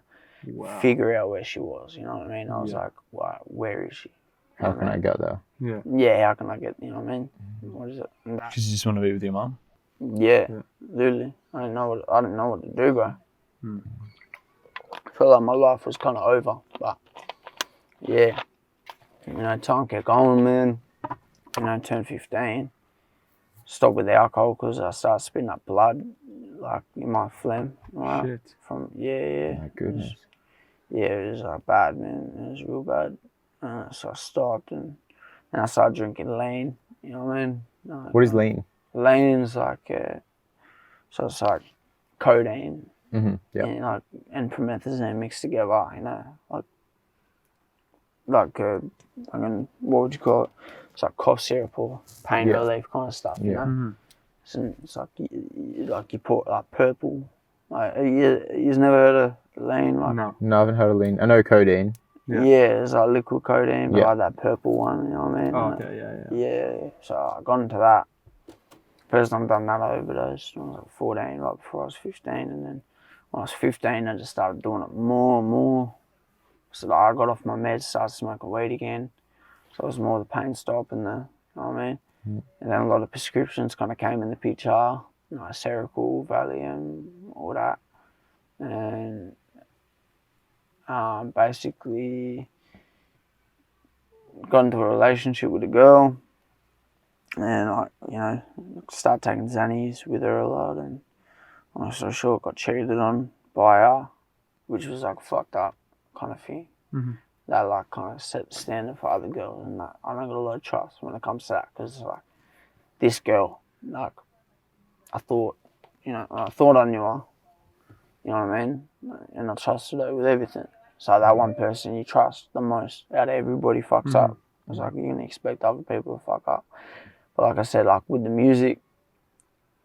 figure out where she was. You know what I mean? I was like, wow, where is she? How can I go there? Yeah, how can I get? You know what I mean? What is it? Because you just want to be with your mum. Yeah, literally. I didn't know what to do, bro. I felt like my life was kind of over, but yeah, you know, time kept going, man. You know, turned 15, stopped with alcohol because I started spitting up blood, like in my phlegm. Right? Shit. From My goodness. It was like bad, man. It was real bad. So I stopped, and then I started drinking lean. You know what I mean? What is lean? Lean is like, so it's like codeine. Yeah. And, like, and promethazine mixed together, you know, like what would you call it? It's like cough syrup or pain relief kind of stuff, you know. It's like you put like purple. Like you've never heard of lean? Like, No. No, I haven't heard of lean. I know codeine. Yeah, it's like liquid codeine, but like that purple one. You know what I mean? Oh, okay, Yeah. So I got into that. First time done that overdose when I was like 14, right before I was 15, and then when I was 15, I just started doing it more and more. So I got off my meds, started smoking weed again. So it was more the pain stop and you know what I mean? And then a lot of prescriptions kind of came in the picture, you know, Seroquel, Valium, all that. And basically got into a relationship with a girl, and I, you know, started taking Xannies with her a lot, and I'm not so sure got cheated on by her, which was like a fucked up kind of thing. That like kind of set the standard for other girls, and like, I don't got a lot of trust when it comes to that, because like this girl, like I thought I knew her, you know what I mean, and I trusted her with everything. So that one person you trust the most out of everybody fucks up. It's like you can expect other people to fuck up. But like I said, like with the music,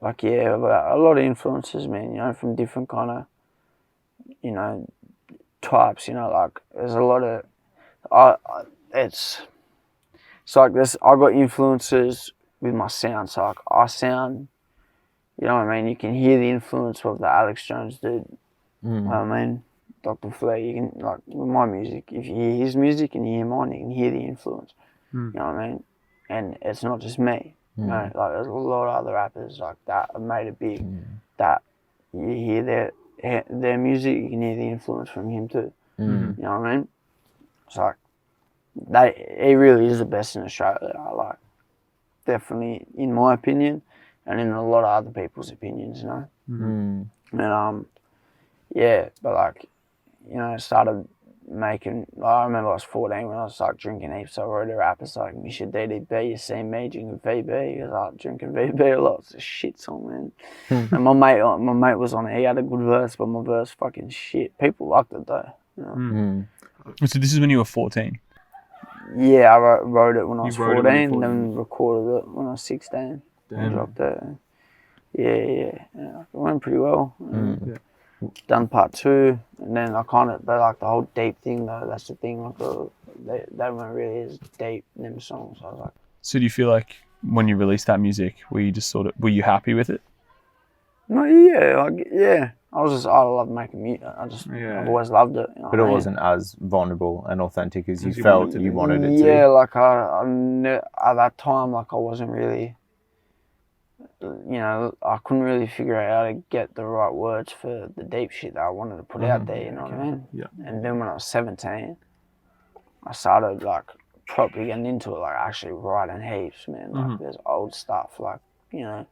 like a lot of influences, man, you know, from different kind of, you know, types, you know, like there's a lot of, it's like this, I got influences with my sound. So like I sound, you know what I mean, you can hear the influence of the Alex Jones dude, you know what I mean? Dr. Flea, you can, like, with my music, if you hear his music and you hear mine, you can hear the influence, you know what I mean? And it's not just me, you know, like there's a lot of other rappers like that have made it big, that you hear their music, you can hear the influence from him too. Mm. You know what I mean? It's like he really is the best in Australia. I like, definitely in my opinion, and in a lot of other people's opinions. You know, Mm. and yeah, but like, you know, started making. I remember I was 14 when I was like drinking heaps. I wrote a rap. It's like Misch Ddb, you see me drinking VB. I was like drinking VB a lot. It's a shit song, man. And my mate was on it. He had a good verse, but my verse fucking shit. People liked it though. You know? Mm. So this is when you were 14. Yeah, I wrote it when I was wrote it when you 14, were 14. then recorded it when I was 16. And dropped it. Yeah. It went pretty well. Mm. Done part 2, and then I kind of, but like the whole deep thing though, that's the thing, like that one really is deep, them songs. I was like, So do you feel like when you released that music, were you happy with it? no, yeah. I love making music. I've always loved it. You know But what it I mean? wasn't as vulnerable and authentic as you As you felt wanted it you to be. wanted it Yeah, to. like at that time, like I wasn't really, you know, I couldn't really figure out how to get the right words for the deep shit that I wanted to put out there, you know what I mean? Yeah. And then when I was 17, I started like properly getting into it, like actually writing heaps, man. Like there's old stuff, like, you know,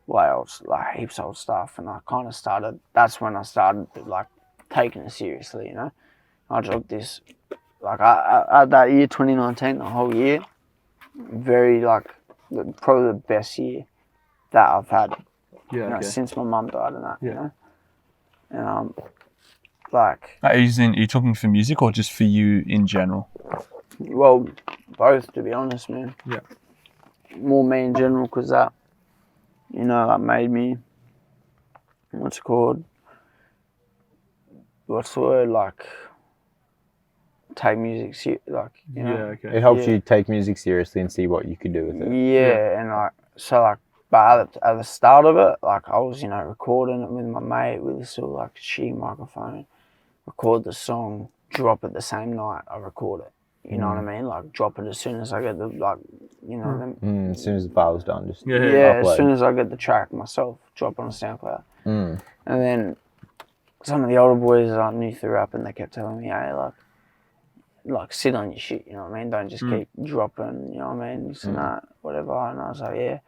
way old, like heaps old stuff. And I kind of started, that's when I started like taking it seriously, you know? I dropped this, like I that year, 2019, the whole year, very like, probably the best year that I've had, Yeah. you know, since my mum died and that, you Yeah. know? And like, Are you talking for music or just for you in general? well, both, to be honest, man. Yeah. More me in general, because that, you know, that made me, what's it called? What's the word? Like, take music, like, you know? Okay. It helps Yeah. you take music seriously and see what you could do with it. Yeah, and like, so like, but at the start of it, like I was, you know, recording it with my mate with this little like shitty microphone, record the song, drop it the same night I record it. You know what I mean? Like drop it as soon as I get the, like, you know, As soon as the file's done, just yeah, upload. as soon as I get the track myself, drop it on SoundCloud. Mm. And then some of the older boys I knew through rap, and they kept telling me, hey, like sit on your shit, you know what I mean? Don't just keep dropping, you know what I mean? This and that, whatever. And I was like,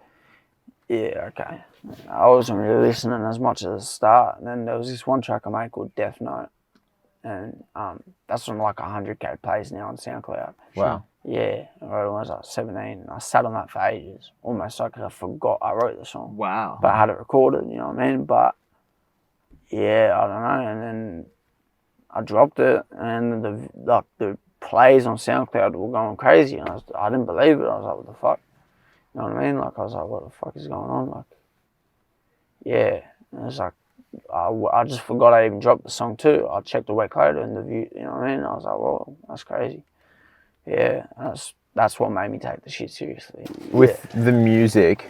yeah, okay. I wasn't really listening as much at the start. And then there was this one track I made called Death Note. And that's on like 100k plays now on SoundCloud. Wow. Yeah, I wrote it when I was like 17. I sat on that for ages, almost like I forgot I wrote the song. Wow. But I had it recorded, you know what I mean? But yeah, I don't know. And then I dropped it, and the plays on SoundCloud were going crazy, and I didn't believe it. I was like, what the fuck? You know what I mean? Like, I was like, what the fuck is going on? Like, yeah. And it was like, I just forgot I even dropped the song too. I checked a week later in the view, you know what I mean? I was like, whoa, that's crazy. Yeah, that's what made me take the shit seriously. With the music,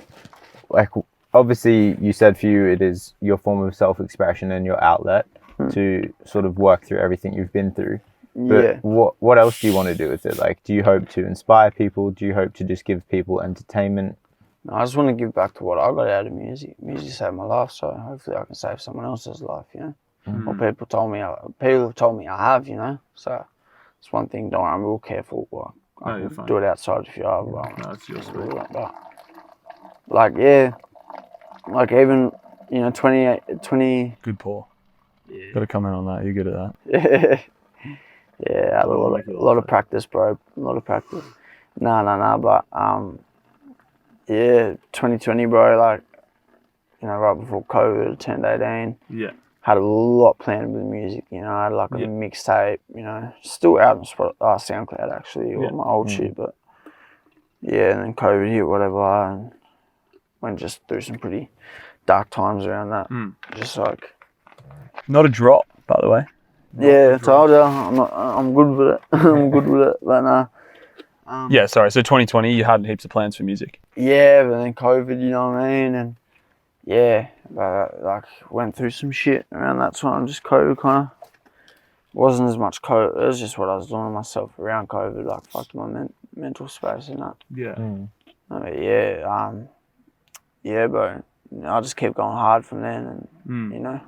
like obviously you said for you it is your form of self-expression and your outlet to sort of work through everything you've been through. But Yeah. what else do you want to do with it? Like, do you hope to inspire people? Do you hope to just give people entertainment? No, I just want to give back to what I got out of music. Music saved my life, so hopefully I can save someone else's life, you know? Or people told me I have, you know? So it's one thing, don't worry, I'm real careful. Well, I you're can fine. do it outside if you are. Well, No, it's your do that, but, like, yeah. Like, even, you know, 20... Good Paul. Got to comment on that. You're good at that. Yeah, a lot of practice, bro. A lot of practice. Nah, but, yeah, 2020, bro, like, you know, right before COVID, turned 18. Yeah. Had a lot planned with music, you know. I had like a mixtape, you know, still out on SoundCloud actually, or my old shit, but yeah, and then COVID hit, whatever, and went just through some pretty dark times around that. Just like, Not a drop, by the way. yeah, I told you, I'm good with it. I'm good with it, but nah. Yeah, sorry. So 2020, you had heaps of plans for music. Yeah, but then COVID, you know what I mean, and yeah, but like went through some shit around that time. Just COVID kind of wasn't as much COVID. It was just what I was doing to myself around COVID, like fucked my mental space and that. Yeah. Yeah, bro. I just kept going hard from then, and you know.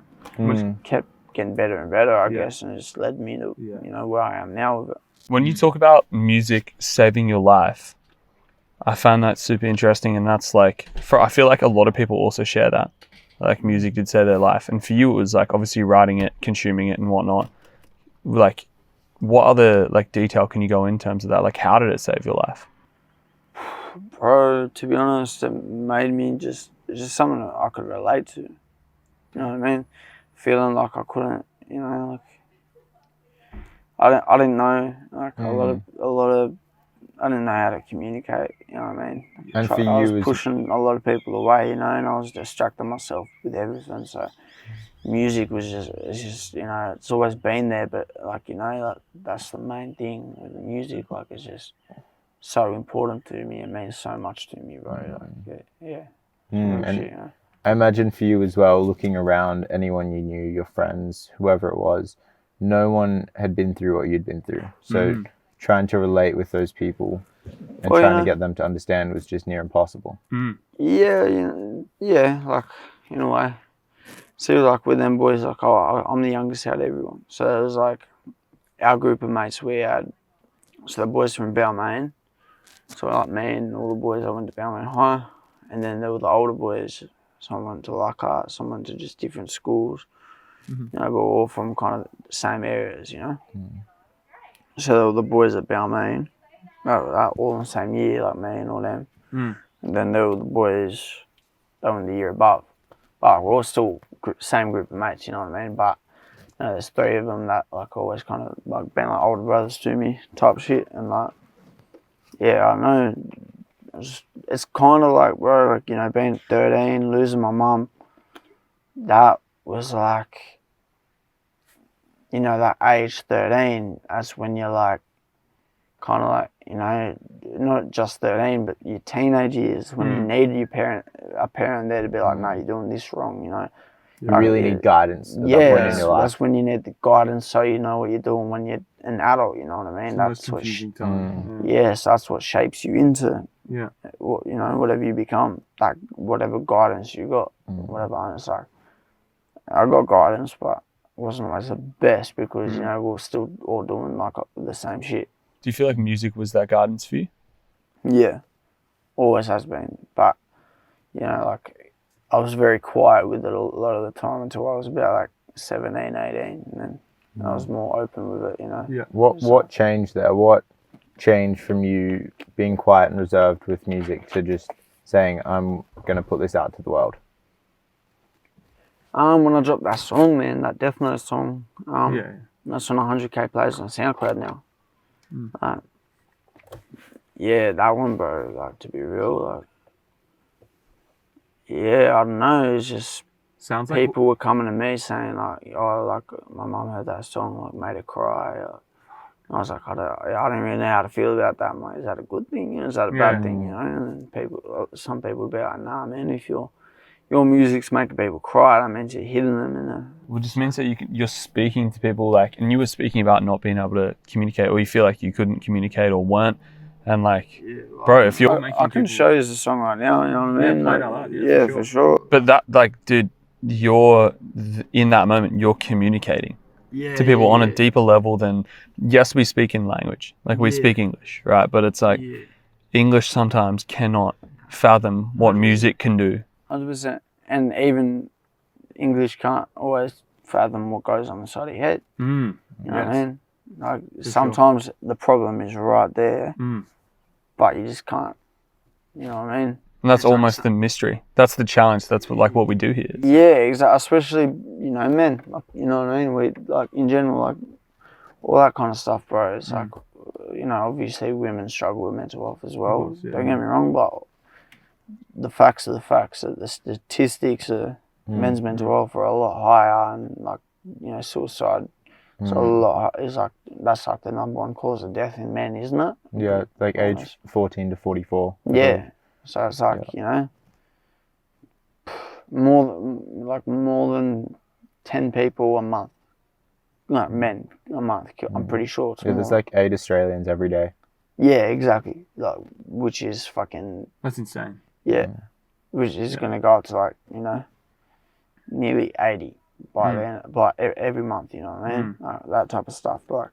kept getting better and better, I guess, and it just led me to you know where I am now with it. When you talk about music saving your life, I found that super interesting, and that's like, I feel like a lot of people also share that. Like music did save their life, and for you it was like obviously writing it, consuming it, and whatnot. Like, what other like detail can you go in terms of that? Like, how did it save your life? Bro, to be honest, it made me it's just something that I could relate to. You know what I mean? Feeling like I couldn't, you know, like I didn't know like a lot of I didn't know how to communicate. You know what I mean? And for I you, was pushing a lot of people away, you know, and I was distracting myself with everything. So music was just you know, it's always been there, but like you know, like, that's the main thing with the music. Like it's just so important to me. It means so much to me, bro. Like yeah. And Shit, you know? I imagine for you as well, looking around, anyone you knew, your friends, whoever it was, no one had been through what you'd been through. So trying to relate with those people and trying to get them to understand was just near impossible. Yeah, you know, yeah, like in a way. See, like with them boys, like I'm the youngest out of everyone. So it was like our group of mates we had. So the boys from Balmain. So like me and all the boys, I went to Balmain High, and then there were the older boys. Some went to Leichhardt, some went to just different schools. You know, but all from kind of the same areas, you know. So there were the boys at Balmain, all in the same year, like me and all them. And then there were the boys that were in the year above. But we're all still same group of mates, you know what I mean? But you know, there's three of them that like always kind of like been like older brothers to me type shit, and like yeah, I know. It's kind of like, bro, like, you know, being 13, losing my mum, that was like, you know, that age 13, that's when you're like, kind of like, you know, not just 13, but your teenage years, when you need a parent there to be like, no, you're doing this wrong, you know. You really need guidance at that point in your life. That's when you need the guidance so you know what you're doing when you're an adult, you know what I mean? That's what time. Yes, that's what shapes you into, Yeah. you know, whatever you become, like whatever guidance you got, whatever. And it's like, I got guidance, but it wasn't always the best because, you know, we were still all doing like the same shit. Do you feel like music was that guidance for you? Yeah, always has been. But, you know, like, I was very quiet with it a lot of the time until I was about like 17, 18, and then I was more open with it, you know. Yeah. What changed there? What changed from you being quiet and reserved with music to just saying, I'm going to put this out to the world? When I dropped that song, man, that Death Note song, that's on 100k plays on SoundCloud now. Yeah, that one, bro, like, to be real, like, yeah, I don't know, it's just Sounds like people were coming to me saying like, oh, like my mum heard that song, like made her cry. I was like, I don't really know how to feel about that. I'm like, is that a good thing? You know, is that a bad thing? You know, and some people would be like, nah, man, if your music's making people cry, that means you're hitting them. And Well, it just means that you're speaking to people like, and you were speaking about not being able to communicate, or you feel like you couldn't communicate or weren't. And like, bro, if you're I can show you the song right now, you know what I mean? play it Like, out loud, yeah, for sure. But that, like, dude, in that moment, you're communicating to people on a deeper level than, yes, we speak in language, like we speak English, right? But it's like, English sometimes cannot fathom what music can do. 100%. And even English can't always fathom what goes on the side of your head. You know what I mean? Like, sometimes the problem is right there, but you just can't, you know what I mean? And that's almost the mystery. That's the challenge. That's what we do here. Yeah, exactly. Especially, you know, men. Like, you know what I mean? We, like, in general, like, all that kind of stuff, bro. It's like, you know, obviously women struggle with mental health as well. Course, yeah. Don't get me wrong, but the facts are the facts. The statistics of men's mental health are a lot higher, and, like, you know, suicide is a lot, is like, that's like the #1 cause of death in men, isn't it? Yeah, like age 14 to 44. Yeah. So it's like, you know, more than 10 people a month. No, men a month. I'm pretty sure it's more. There's like 8 Australians every day. Yeah, exactly. Like, which is fucking, that's insane. yeah. Which is going to go up to, like, you know, nearly 80 by then, like every month, you know what I mean? Like, that type of stuff. Like,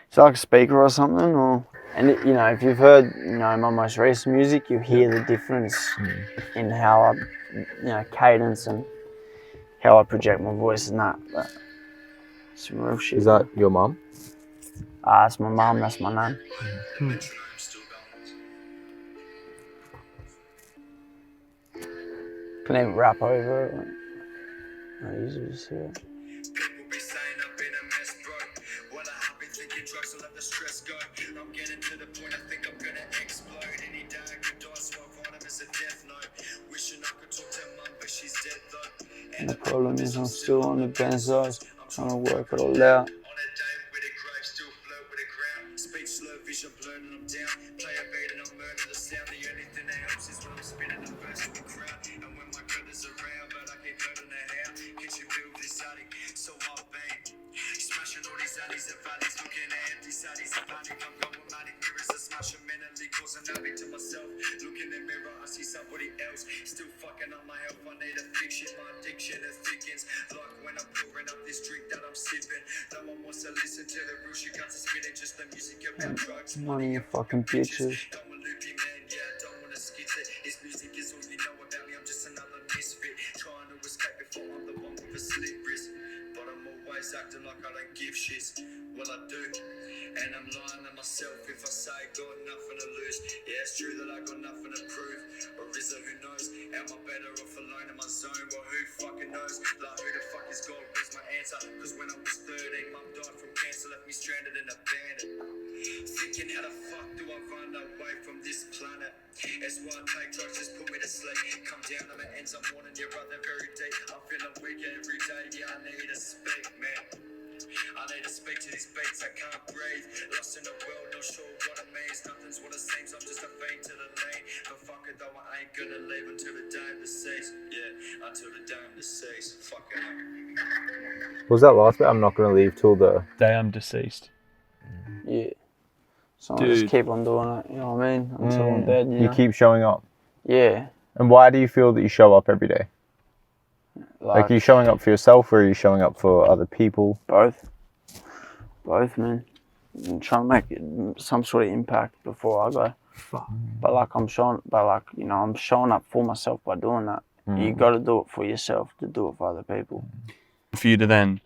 it's like a speaker or something, and you know, if you've heard, you know, my most recent music, you hear the difference in how I, you know, cadence and how I project my voice and that. But it's some real shit. Is that your mum? That's my mum, that's my nan. Can even rap over it. Like, I usually just hear it. People be saying I've been a mess, bro. Well, I have been thinking drugs will let the stress go. I'm getting to the point I think I'm gonna explode. Any day I could die, so I've write 'em as a death note. Wishing I could talk to mum, but she's dead though. And the problem is I'm still on the benzos, trying to work it all out. On a day with a grave, still flirt with the ground. Speech slow, vision blurred and I'm down. Play a beat and I'm murder the sound. The only thing that helps is when I'm spinning the verse with the crowd. And when my brother's around, but I keep learning the how. Kitchen build this attic, so I bang. Smashing all these alleys and valleys, looking at empty saddies and panic. I'm going manic, mirrors are smashing mentally, causing havoc to myself. Look in the mirror, I see somebody else. Still fucking up my health, I need a fix it. My addiction it thickens. Like when I'm pouring up this drink that I'm sipping. No one wants to listen to the real shit, got to spit it. Just the music about drugs, Money and fucking bitches. Don't want loopy man, yeah, I don't want to skit it. This music is all you know about me, I'm just another misfit. Trying to escape before I'm the one with a slip wrist. But I'm always acting like I don't give shits. Well, I do. And I'm lying to myself if I say I got nothing to lose. Yeah, it's true that I got nothing to prove. Or is it, who knows? Am I better off alone in my zone? Well, who fucking knows? Like, who the fuck is God? Where's my answer? Cause when I was 13, mum died from cancer, left me stranded and abandoned. Thinking how the fuck do I run away from this planet? That's why I take drugs, just put me to sleep. Come down to my ends, I'm wanting your brother very deep. I'm feeling weak every day, yeah, I need to speak, man. I need to speak to these beats, I can't breathe. Lost in the world, not sure what it means. Nothing's what it seems, I'm just a fiend to the lane. But fuck it though, I ain't gonna leave until the day I'm deceased. Yeah, until the day I'm deceased. Fuck it. What was that last bit? I'm not going to leave till the... Day I'm deceased. Yeah. So I just keep on doing it, you know what I mean? Until I'm dead, you You know? keep showing up. Yeah. And why do you feel that you show up every day? Like, are you showing up for yourself or are you showing up for other people? Both. Both, man. I'm trying to make some sort of impact before I go. Fuck. But like I'm showing up for myself by doing that. You got to do it for yourself to do it for other people. For you to then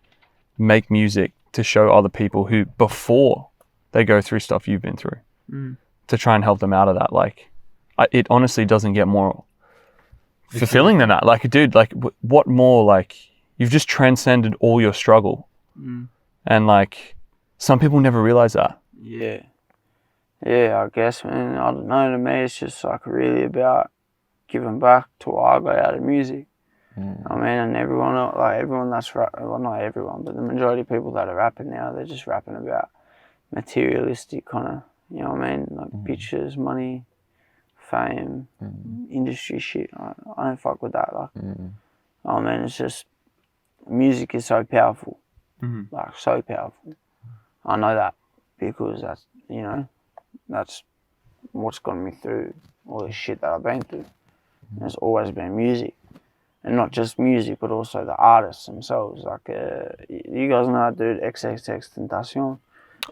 make music to show other people who, before they go through stuff you've been through, to try and help them out of that, like, it honestly doesn't get more fulfilling than that. Like, dude, like, what more, like, you've just transcended all your struggle. And, like, some people never realize that. Yeah. Yeah, I guess, man. I don't know, to me, it's just, like, really about giving back to what I got out of music. I mean, and everyone that's well, not everyone, but the majority of people that are rapping now, they're just rapping about materialistic kind of, you know what I mean? Like, bitches, money, fame, industry shit. I don't fuck with that. Like, I mean, it's just, music is so powerful. Like, so powerful. I know that because that's, you know, that's what's gotten me through all the shit that I've been through. There's always been music. And not just music, but also the artists themselves. Like, you guys know that dude, XXXTentacion?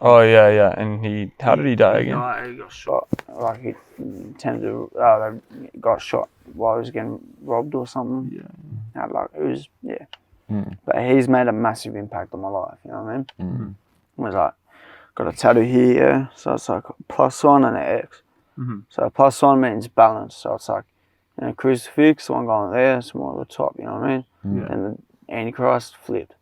Oh, yeah. And how did he die again? He got shot. Like, he got shot while he was getting robbed or something. Yeah. Like, it was, yeah. But he's made a massive impact on my life, you know what I mean? It was like, got a tattoo here, yeah? So it's like a +1 and an X. So a +1 means balance. So it's like, you know, crucifix, the one going there, it's more at the top, you know what I mean? And the Antichrist flipped.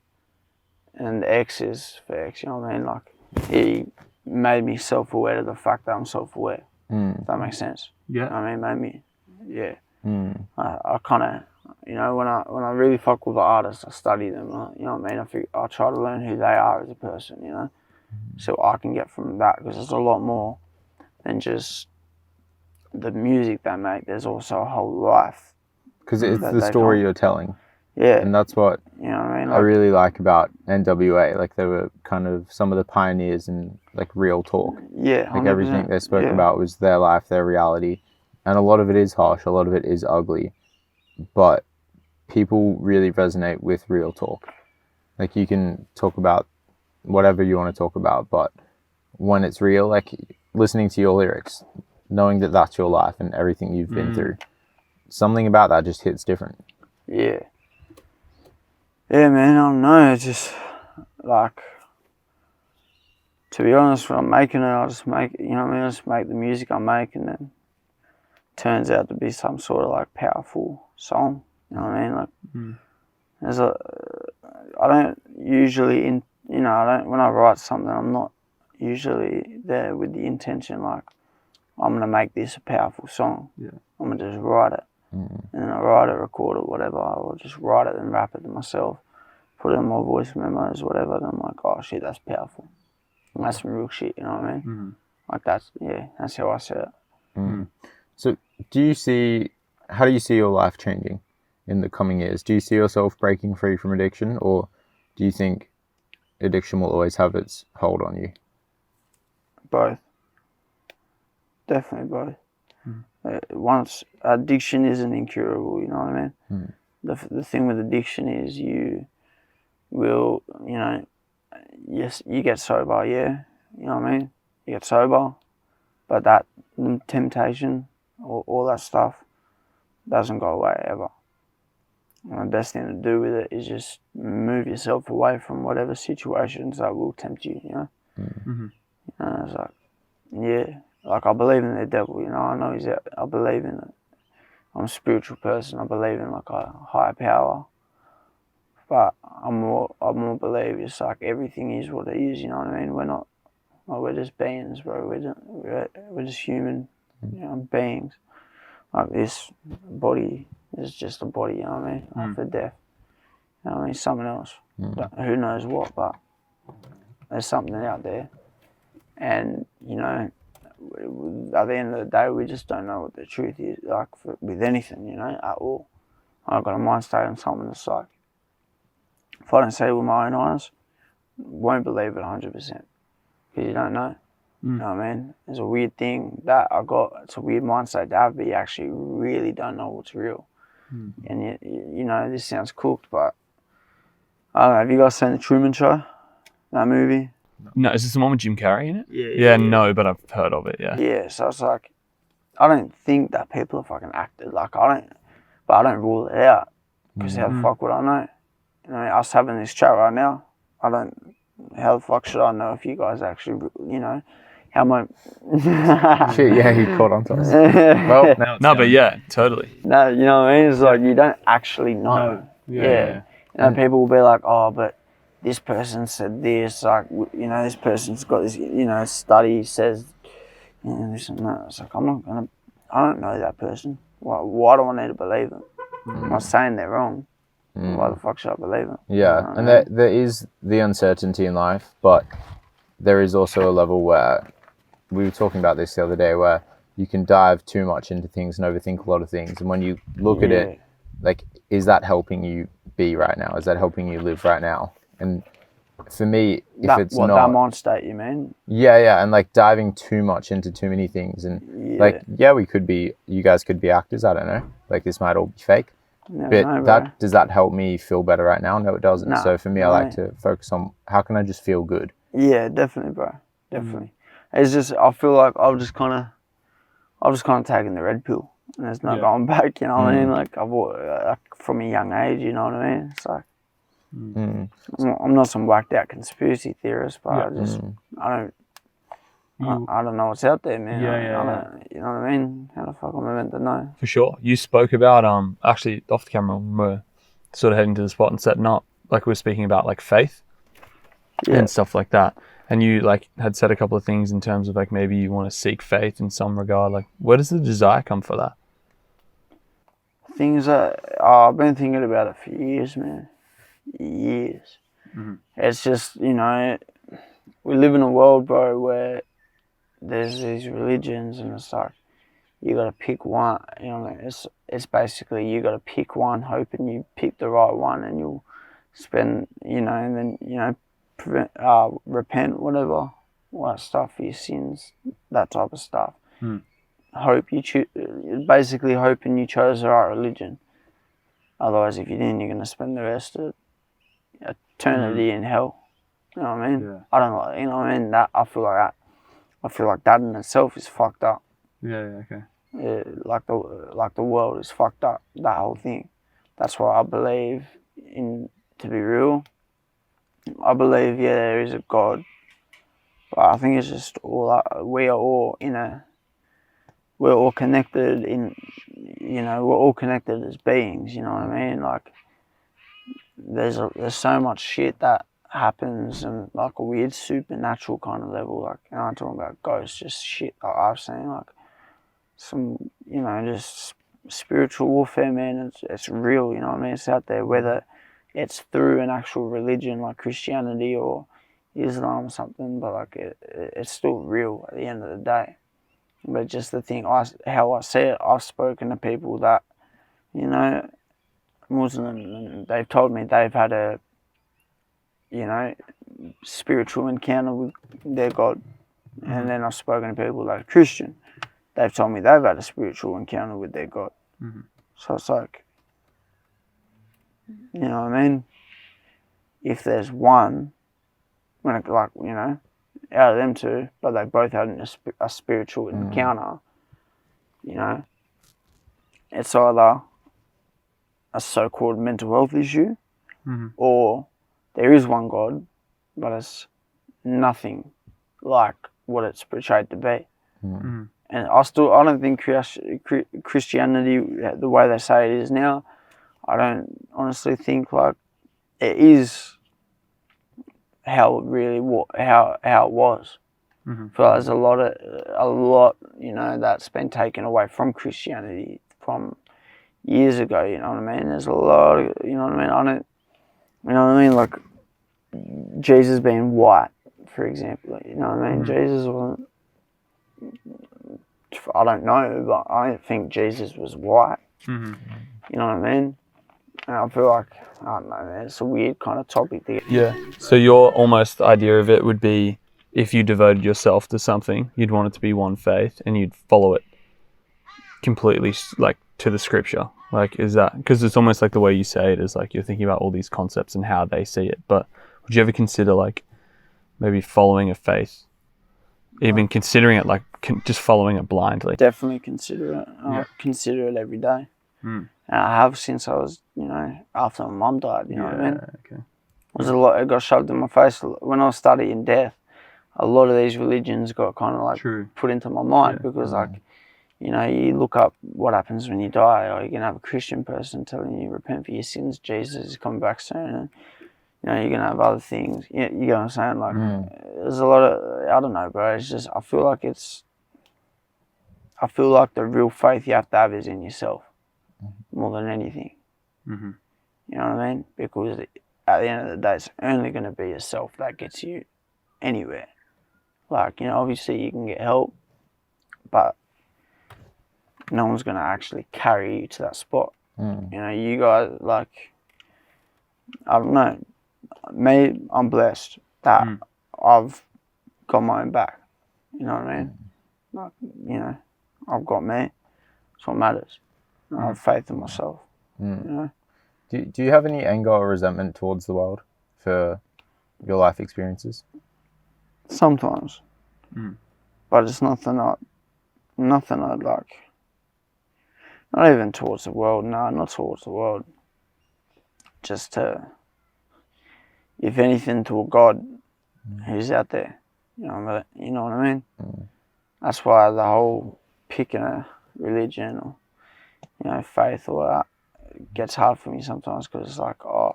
And the X is for X, you know what I mean? Like, he made me self-aware of the fact that I'm self-aware. If that makes sense. Yeah. You know what I mean? Made me, yeah. I kind of, you know, when I really fuck with the artists, I study them, you know what I mean? I try to learn who they are as a person, you know? So I can get from that, because there's a lot more than just the music they make. There's also a whole life. Because it's the story you're telling. Yeah. And that's what you know what I mean? I really like about NWA. Like, they were kind of some of the pioneers in, like, real talk. Yeah. Like, everything they spoke about was their life, their reality. And a lot of it is harsh, a lot of it is ugly. But people really resonate with real talk. Like you can talk about whatever you want to talk about, but when it's real, like listening to your lyrics, knowing that that's your life and everything you've been through, something about that just hits different. Yeah. Yeah, man, I don't know. It's just like, to be honest, when I'm making it, I just make it, you know what I mean? I just make the music I make, and then it turns out to be some sort of like powerful song. You know what I mean? Like, there's I don't usually, when I write something, I'm not usually there with the intention like, I'm going to make this a powerful song. Yeah. I'm going to just write it. And then I write it, record it, whatever. I'll just write it and rap it to myself, put it in my voice memos, whatever. And I'm like, oh shit, that's powerful. And that's some real shit, you know what I mean? Like that's how I see it. So how do you see your life changing in the coming years? Do you see yourself breaking free from addiction, or do you think addiction will always have its hold on you? Both. Definitely both. Once addiction isn't incurable, you know what I mean? The thing with addiction is you will, yes, you get sober, yeah, you know what I mean? You get sober, but that temptation, all that stuff doesn't go away ever. And the best thing to do with it is just move yourself away from whatever situations that will tempt you, you know? It's like, yeah. Like, I believe in the devil, you know, I know he's out. I believe in it. I'm a spiritual person. I believe in, like, a higher power. But I more believe it's like everything is what it is, you know what I mean? We're just beings, bro. We're just human, beings. Like, this body is just a body, you know what I mean? After death. You know what I mean? Something else. Who knows what, but there's something out there. And, at the end of the day, we just don't know what the truth is, like, with anything, at all. I've got a mind state on something that's like, if I don't see it with my own eyes, won't believe it 100%, because you don't know. You know what I mean? It's a weird thing that I got. It's a weird mind state to have, but you actually really don't know what's real. And, this sounds cooked, but I don't know. Have you guys seen The Truman Show? That movie? No, is this the one with Jim Carrey in it? Yeah. No, but I've heard of it, yeah. Yeah, so it's like, I don't think that people are fucking acted. Like, I don't rule it out, because how the fuck would I know? Us having this chat right now, how the fuck should I know if you guys actually, how my... Shit, yeah, he caught on to us. Well, now it's but yeah, totally. No, you know what I mean? It's like, you don't actually know. Yeah. People will be like, oh, but this person said this, like, this person's got this, study says, this and that. It's like, I don't know that person. Why do I need to believe them? I'm not saying they're wrong. Why the fuck should I believe them? Yeah, and there is the uncertainty in life, but there is also a level where, we were talking about this the other day, where you can dive too much into things and overthink a lot of things. And when you look at it, like, is that helping you be right now? Is that helping you live right now? And for me, if that mind state, you mean? Yeah, and like diving too much into too many things, and you guys could be actors, I don't know. Like, this might all be fake. Does that help me feel better right now? No, it doesn't. No, so for me, I like to focus on how can I just feel good. Yeah, definitely, bro. Definitely. It's just, I feel like I've just kind of taken the red pill, and there's no going back. You know what I mean? Like, from a young age, you know what I mean? It's like, I'm not some whacked out conspiracy theorist, but I don't know what's out there, man. You know what I mean? How the fuck am I meant to know? For sure. You spoke about, actually off the camera, when we're sort of heading to the spot and setting up, like we were speaking about like faith and stuff like that. And you like had said a couple of things in terms of like maybe you want to seek faith in some regard. Like, where does the desire come for that? Things that I've been thinking about it for years, man. Years. It's just, we live in a world, bro, where there's these religions, and it's like you got to pick one. It's basically you got to pick one, hoping you pick the right one, and you'll spend, and then repent, whatever, all that stuff for your sins, that type of stuff. Hope you basically hoping you chose the right religion. Otherwise, if you didn't, you're gonna spend the rest of eternity in hell. You know what I mean? Yeah. I don't like, you know what I mean? That I feel like that in itself is fucked up. Yeah, okay. Like the world is fucked up. That whole thing. That's why I believe in, to be real. I believe there is a God, but I think it's just we're all connected in, we're all connected as beings. You know what I mean? Like there's so much shit that happens and like a weird supernatural kind of level. Like, and I'm talking about ghosts, just shit that I've seen. Like some, just spiritual warfare, man. It's real. You know what I mean? It's out there, whether it's through an actual religion like Christianity or Islam or something, but like it's still real at the end of the day. But just the thing, how I see it, I've spoken to people that, Muslim, and they've told me they've had a, spiritual encounter with their God. And then I've spoken to people that are Christian. They've told me they've had a spiritual encounter with their God. Mm-hmm. So it's like, you know what I mean? If there's one, when it, like, out of them two, but they both had a spiritual encounter, it's either a so-called mental health issue, or there is one God, but it's nothing like what it's portrayed to be. And I don't think Christianity, the way they say it is now, I don't honestly think like it is how it really how it was. So there's a lot, that's been taken away from Christianity from years ago. You know what I mean? There's a lot of, you know what I mean? Like Jesus being white, for example. You know what I mean? Jesus wasn't. I don't know, but I don't think Jesus was white. You know what I mean? And I feel like, I don't know, man, it's a weird kind of topic to get. Yeah. So your almost idea of it would be if you devoted yourself to something, you'd want it to be one faith and you'd follow it completely like to the scripture. Like, is that, because it's almost like the way you say it is like you're thinking about all these concepts and how they see it. But would you ever consider like maybe following a faith, even considering it like just following it blindly? Definitely consider it. I consider it every day. And I have since I was, after my mum died, you know what I mean? Okay. There's a lot, it got shoved in my face. When I was studying death, a lot of these religions got kind of like put into my mind because like, you look up what happens when you die, or you're going to have a Christian person telling you repent for your sins, Jesus is coming back soon, and you're going to have other things. You know what I'm saying? Like, there's a lot of, I don't know, bro. It's just, I feel like the real faith you have to have is in yourself more than anything. You know what I mean? Because at the end of the day, it's only going to be yourself that gets you anywhere. Like, obviously you can get help, but no one's going to actually carry you to that spot. You guys, like, I don't know, me, I'm blessed that I've got my own back. You know what I mean? Like, I've got me. That's what matters. I have faith in myself. Do you have any anger or resentment towards the world for your life experiences? Sometimes. But it's nothing I'd like. Not even towards the world, no, not towards the world. Just if anything, to a God who's out there. You know what I mean? That's why the whole picking a religion or, faith or that gets hard for me sometimes, because it's like, I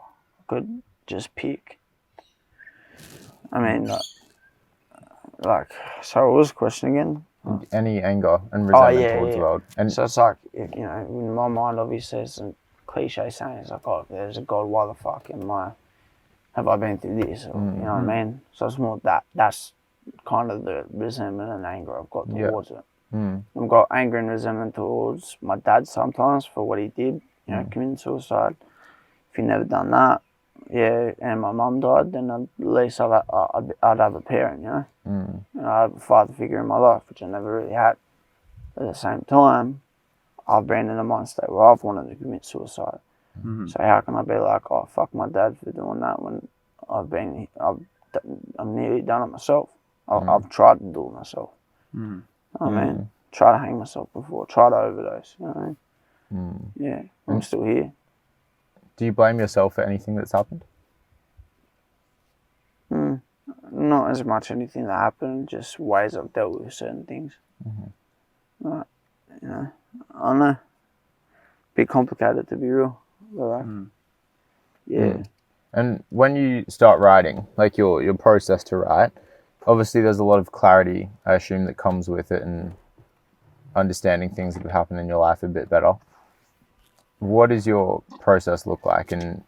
could just pick. I mean, like, so what was the question again? Any anger and resentment towards the world? And so it's like, in my mind, obviously, it's a cliche saying. It's like, if there's a God, why the fuck have I been through this? Or, you know what I mean? So it's more that's kind of the resentment and anger I've got towards it. I've got anger and resentment towards my dad sometimes for what he did, committing suicide. If he'd never done that, and my mum died, then at least I'd have a parent, And I have a father figure in my life, which I never really had. At the same time, I've been in a mind state where I've wanted to commit suicide. So how can I be like, fuck my dad for doing that when I'm nearly done it myself. I've tried to do it myself. I mean, try to hang myself before, try to overdose. You know what I mean? Yeah, I'm still here. Do you blame yourself for anything that's happened? Not as much anything that happened, just ways I've dealt with certain things. Like, you know, I don't know. Bit complicated to be real. But like, yeah. And when you start writing, like your process to write, obviously there's a lot of clarity, I assume, that comes with it, and understanding things that have happened in your life a bit better. What does your process look like, and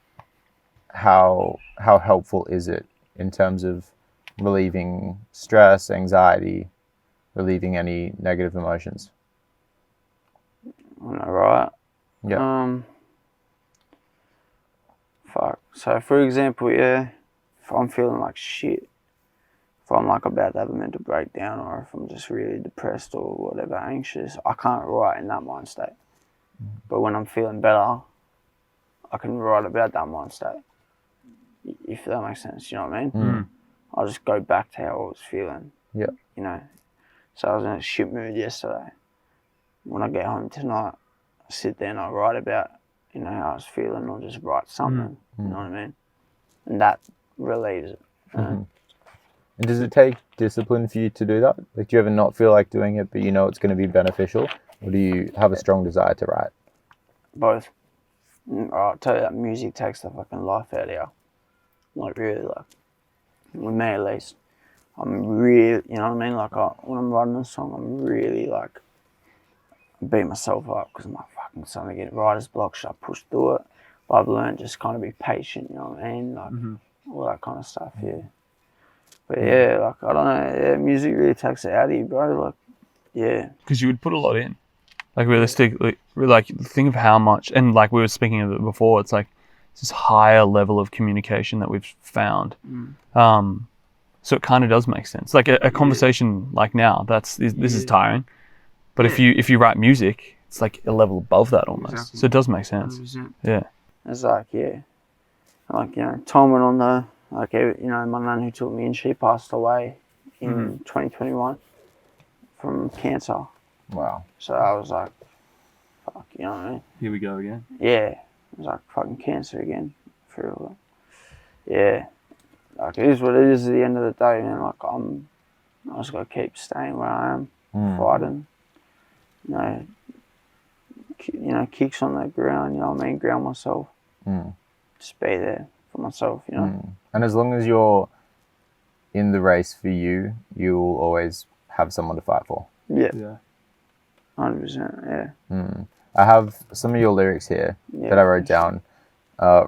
how helpful is it in terms of relieving stress, anxiety, relieving any negative emotions? When I write, fuck. So for example, if I'm feeling like shit, if I'm like about to have a mental breakdown, or if I'm just really depressed or whatever, anxious, I can't write in that mind state. But when I'm feeling better, I can write about that mind state. If that makes sense, you know what I mean? I'll just go back to how I was feeling. Yeah. You know, so I was in a shit mood yesterday. When I get home tonight, I sit there and I write about, you know, how I was feeling, or just write something. You know what I mean? And that relieves it. And does it take discipline for you to do that? Like, do you ever not feel like doing it, but you know it's going to be beneficial? Or do you have a strong desire to write? Both. I'll tell you that music takes the fucking life out of you. Like, really, like, with me at least. I'm really, you know what I mean? Like, when I'm writing a song, I'm really, like, beat myself up because I'm like, fucking something to get writer's block, should I push through it? But I've learned just kind of be patient, you know what I mean? Like, all that kind of stuff, yeah. But yeah, like, I don't know, yeah, music really takes it out of you, bro. Like, yeah. Because you would put a lot in. Like, realistically, like, think of how much, and like we were speaking of it before, it's like this higher level of communication that we've found. So it kind of does make sense. Like a conversation like now, this is tiring. But if you write music, it's like a level above that almost. Exactly. So it does make sense. 100%. Yeah. It's like, yeah. Like, you know, time went on though. Like, you know, my nan who took me in, she passed away in 2021 from cancer. Wow. So I was like, fuck, you know what I mean? Here we go again. Yeah. It was like fucking cancer again. For real. Yeah. Like, it is what it is at the end of the day, man. Like, I just gotta keep staying where I am, fighting. You know, kicks on the ground, you know what I mean? Ground myself. Just be there for myself, you know? And as long as you're in the race for you, you will always have someone to fight for. Yeah. 100%, yeah. I have some of your lyrics here that I wrote down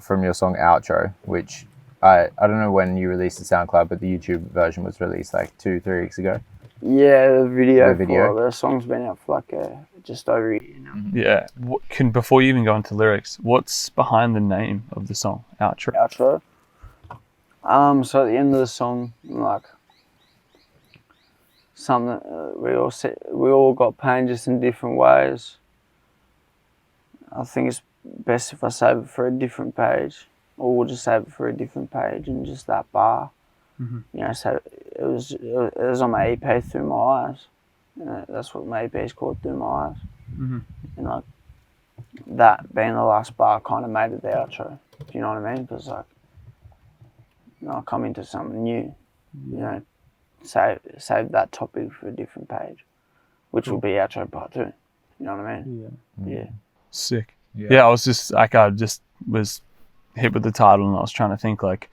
from your song Outro, which I don't know when you released the SoundCloud, but the YouTube version was released like 2-3 weeks ago. Yeah, the video. The song's been out for like just over a year now. Yeah. Before you even go into lyrics, what's behind the name of the song, Outro? Outro. So at the end of the song, like, something we all got pain just in different ways. I think it's best if I save it for a different page, or we'll just save it for a different page, and just that bar. You know, so it was on my EP, Through My Eyes. You know, that's what my EP is called, Through My Eyes. And like, that being the last bar kind of made it the outro. Do you know what I mean? Because like, you know, I come into something new. You know, save that topic for a different page, which will be outro part 2. You know what I mean? Yeah. Sick. Yeah, I was just like, I just was hit with the title, and I was trying to think, like,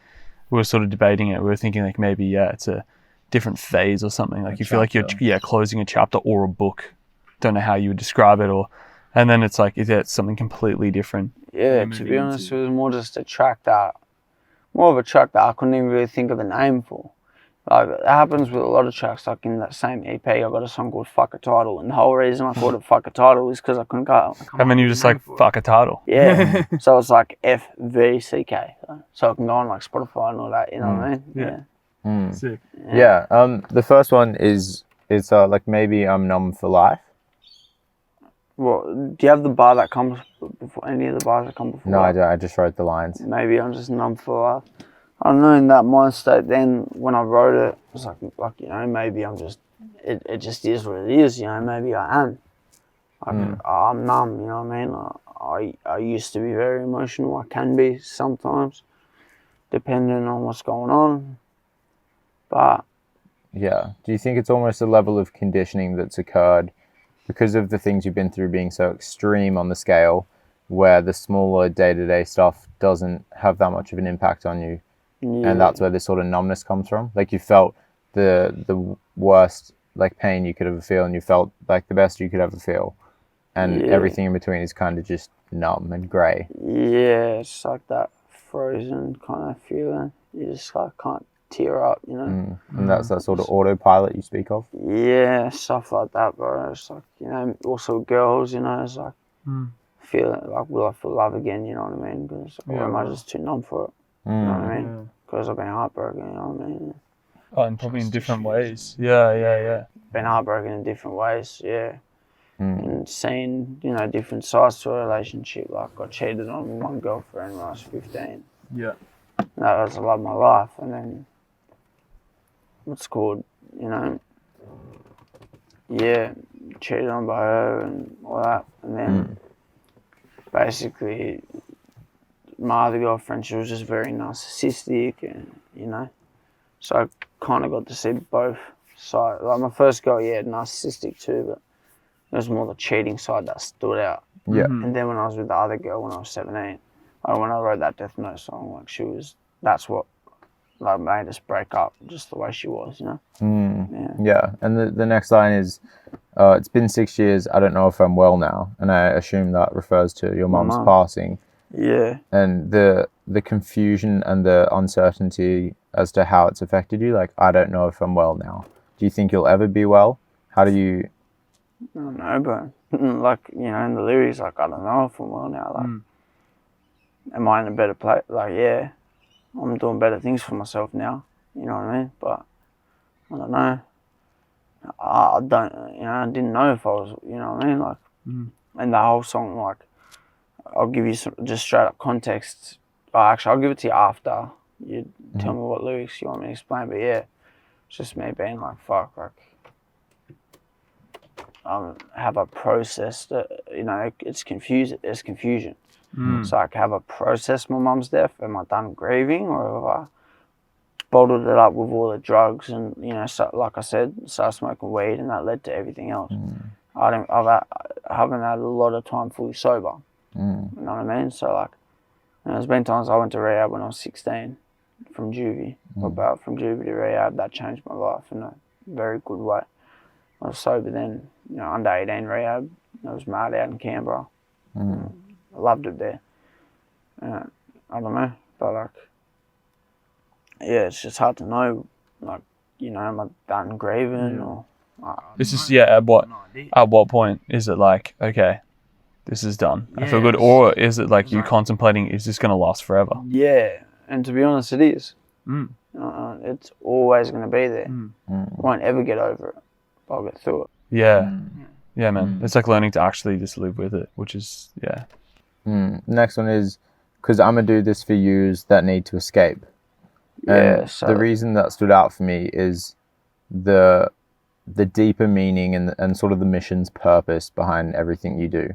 we were sort of debating it. We were thinking like, maybe it's a different phase or something. Like, you feel like you're closing a chapter or a book. Don't know how you would describe it, and then it's like, is it something completely different? Yeah, to be honest, it was more just a track that I couldn't even really think of a name for. Like, it happens with a lot of tracks. Like, in that same EP, I got a song called Fuck a Title, and the whole reason I called it Fuck a Title is because I couldn't go. And then you just like, fuck a title. Yeah. So it's like FVCK. So I can go on like Spotify and all that, you know what I mean? Yeah. Sick. Yeah. The first one is like, maybe I'm numb for life. Well, do you have the bar that comes before, any of the bars that come before? No, I don't. I just wrote the lines. Maybe I'm just numb for life. I don't know, in that mind state, then when I wrote it, it was like you know, maybe I'm just, it just is what it is, you know, maybe I am. I'm numb, you know what I mean? I used to be very emotional, I can be sometimes, depending on what's going on, but... Yeah. Do you think it's almost a level of conditioning that's occurred because of the things you've been through being so extreme on the scale, where the smaller day-to-day stuff doesn't have that much of an impact on you? Yeah. And that's where this sort of numbness comes from. Like you felt the worst like pain you could ever feel, and you felt like the best you could ever feel, and everything in between is kind of just numb and grey. Yeah, it's like that frozen kind of feeling. You just like can't tear up, you know. And that's that sort of autopilot you speak of. Yeah, stuff like that, bro. It's like, you know, also girls, you know, it's like feeling like, will I feel love again? You know what I mean? Because or am I just too numb for it? You know what I mean? Because I've been heartbroken, you know what I mean? Oh, and probably in different ways. Yeah. Been heartbroken in different ways, yeah. And seeing, you know, different sides to a relationship. Like, I cheated on one girlfriend when I was 15. Yeah. That was the love of my life. And then, what's called, you know, yeah, cheated on by her and all that. And then, basically, my other girlfriend, she was just very narcissistic and, you know, so I kind of got to see both sides. Like, my first girl, yeah, narcissistic too, but it was more the cheating side that stood out. Yeah. And then when I was with the other girl when I was 17, like when I wrote that Death Note song, like that's what like made us break up, just the way she was, you know? Yeah. And the next line is, it's been 6 years, I don't know if I'm well now. And I assume that refers to your mum's passing. Yeah. And the confusion and the uncertainty as to how it's affected you, like, I don't know if I'm well now. Do you think you'll ever be well? How do you... I don't know, but like, you know, in the lyrics, like, I don't know if I'm well now. Like, am I in a better place? Like, yeah, I'm doing better things for myself now. You know what I mean? But I don't know. I don't, you know, I didn't know if I was, you know what I mean? Like, and the whole song, like, I'll give you some just straight up context. Actually, I'll give it to you after you tell me what lyrics you want me to explain. But yeah, it's just me being like, fuck, like, have a process that, you know, it's confused. There's confusion. So I have a process my mum's death. Am I done grieving, or have I bottled it up with all the drugs and, you know, so, like I said, started smoking weed, and that led to everything else. I haven't had a lot of time fully sober. You know what I mean? So like, you know, there's been times I went to rehab when I was 16 from juvie. About from juvie to rehab, that changed my life in a very good way. I was sober then, you know, under 18 rehab. I was mad out in Canberra. I loved it there. I don't know, but like, yeah, it's just hard to know, like, you know, am I done grieving or... It's just, at what point is it like, okay, this is done, I feel good, or is it like you contemplating, is this going to last forever? Yeah, and to be honest, it is. It's always going to be there. I won't ever get over it, but I'll get through it. Yeah, man. It's like learning to actually just live with it, which is, Next one is, because I'm going to do this for yous that need to escape. And So the reason that stood out for me is the deeper meaning and sort of the mission's purpose behind everything you do.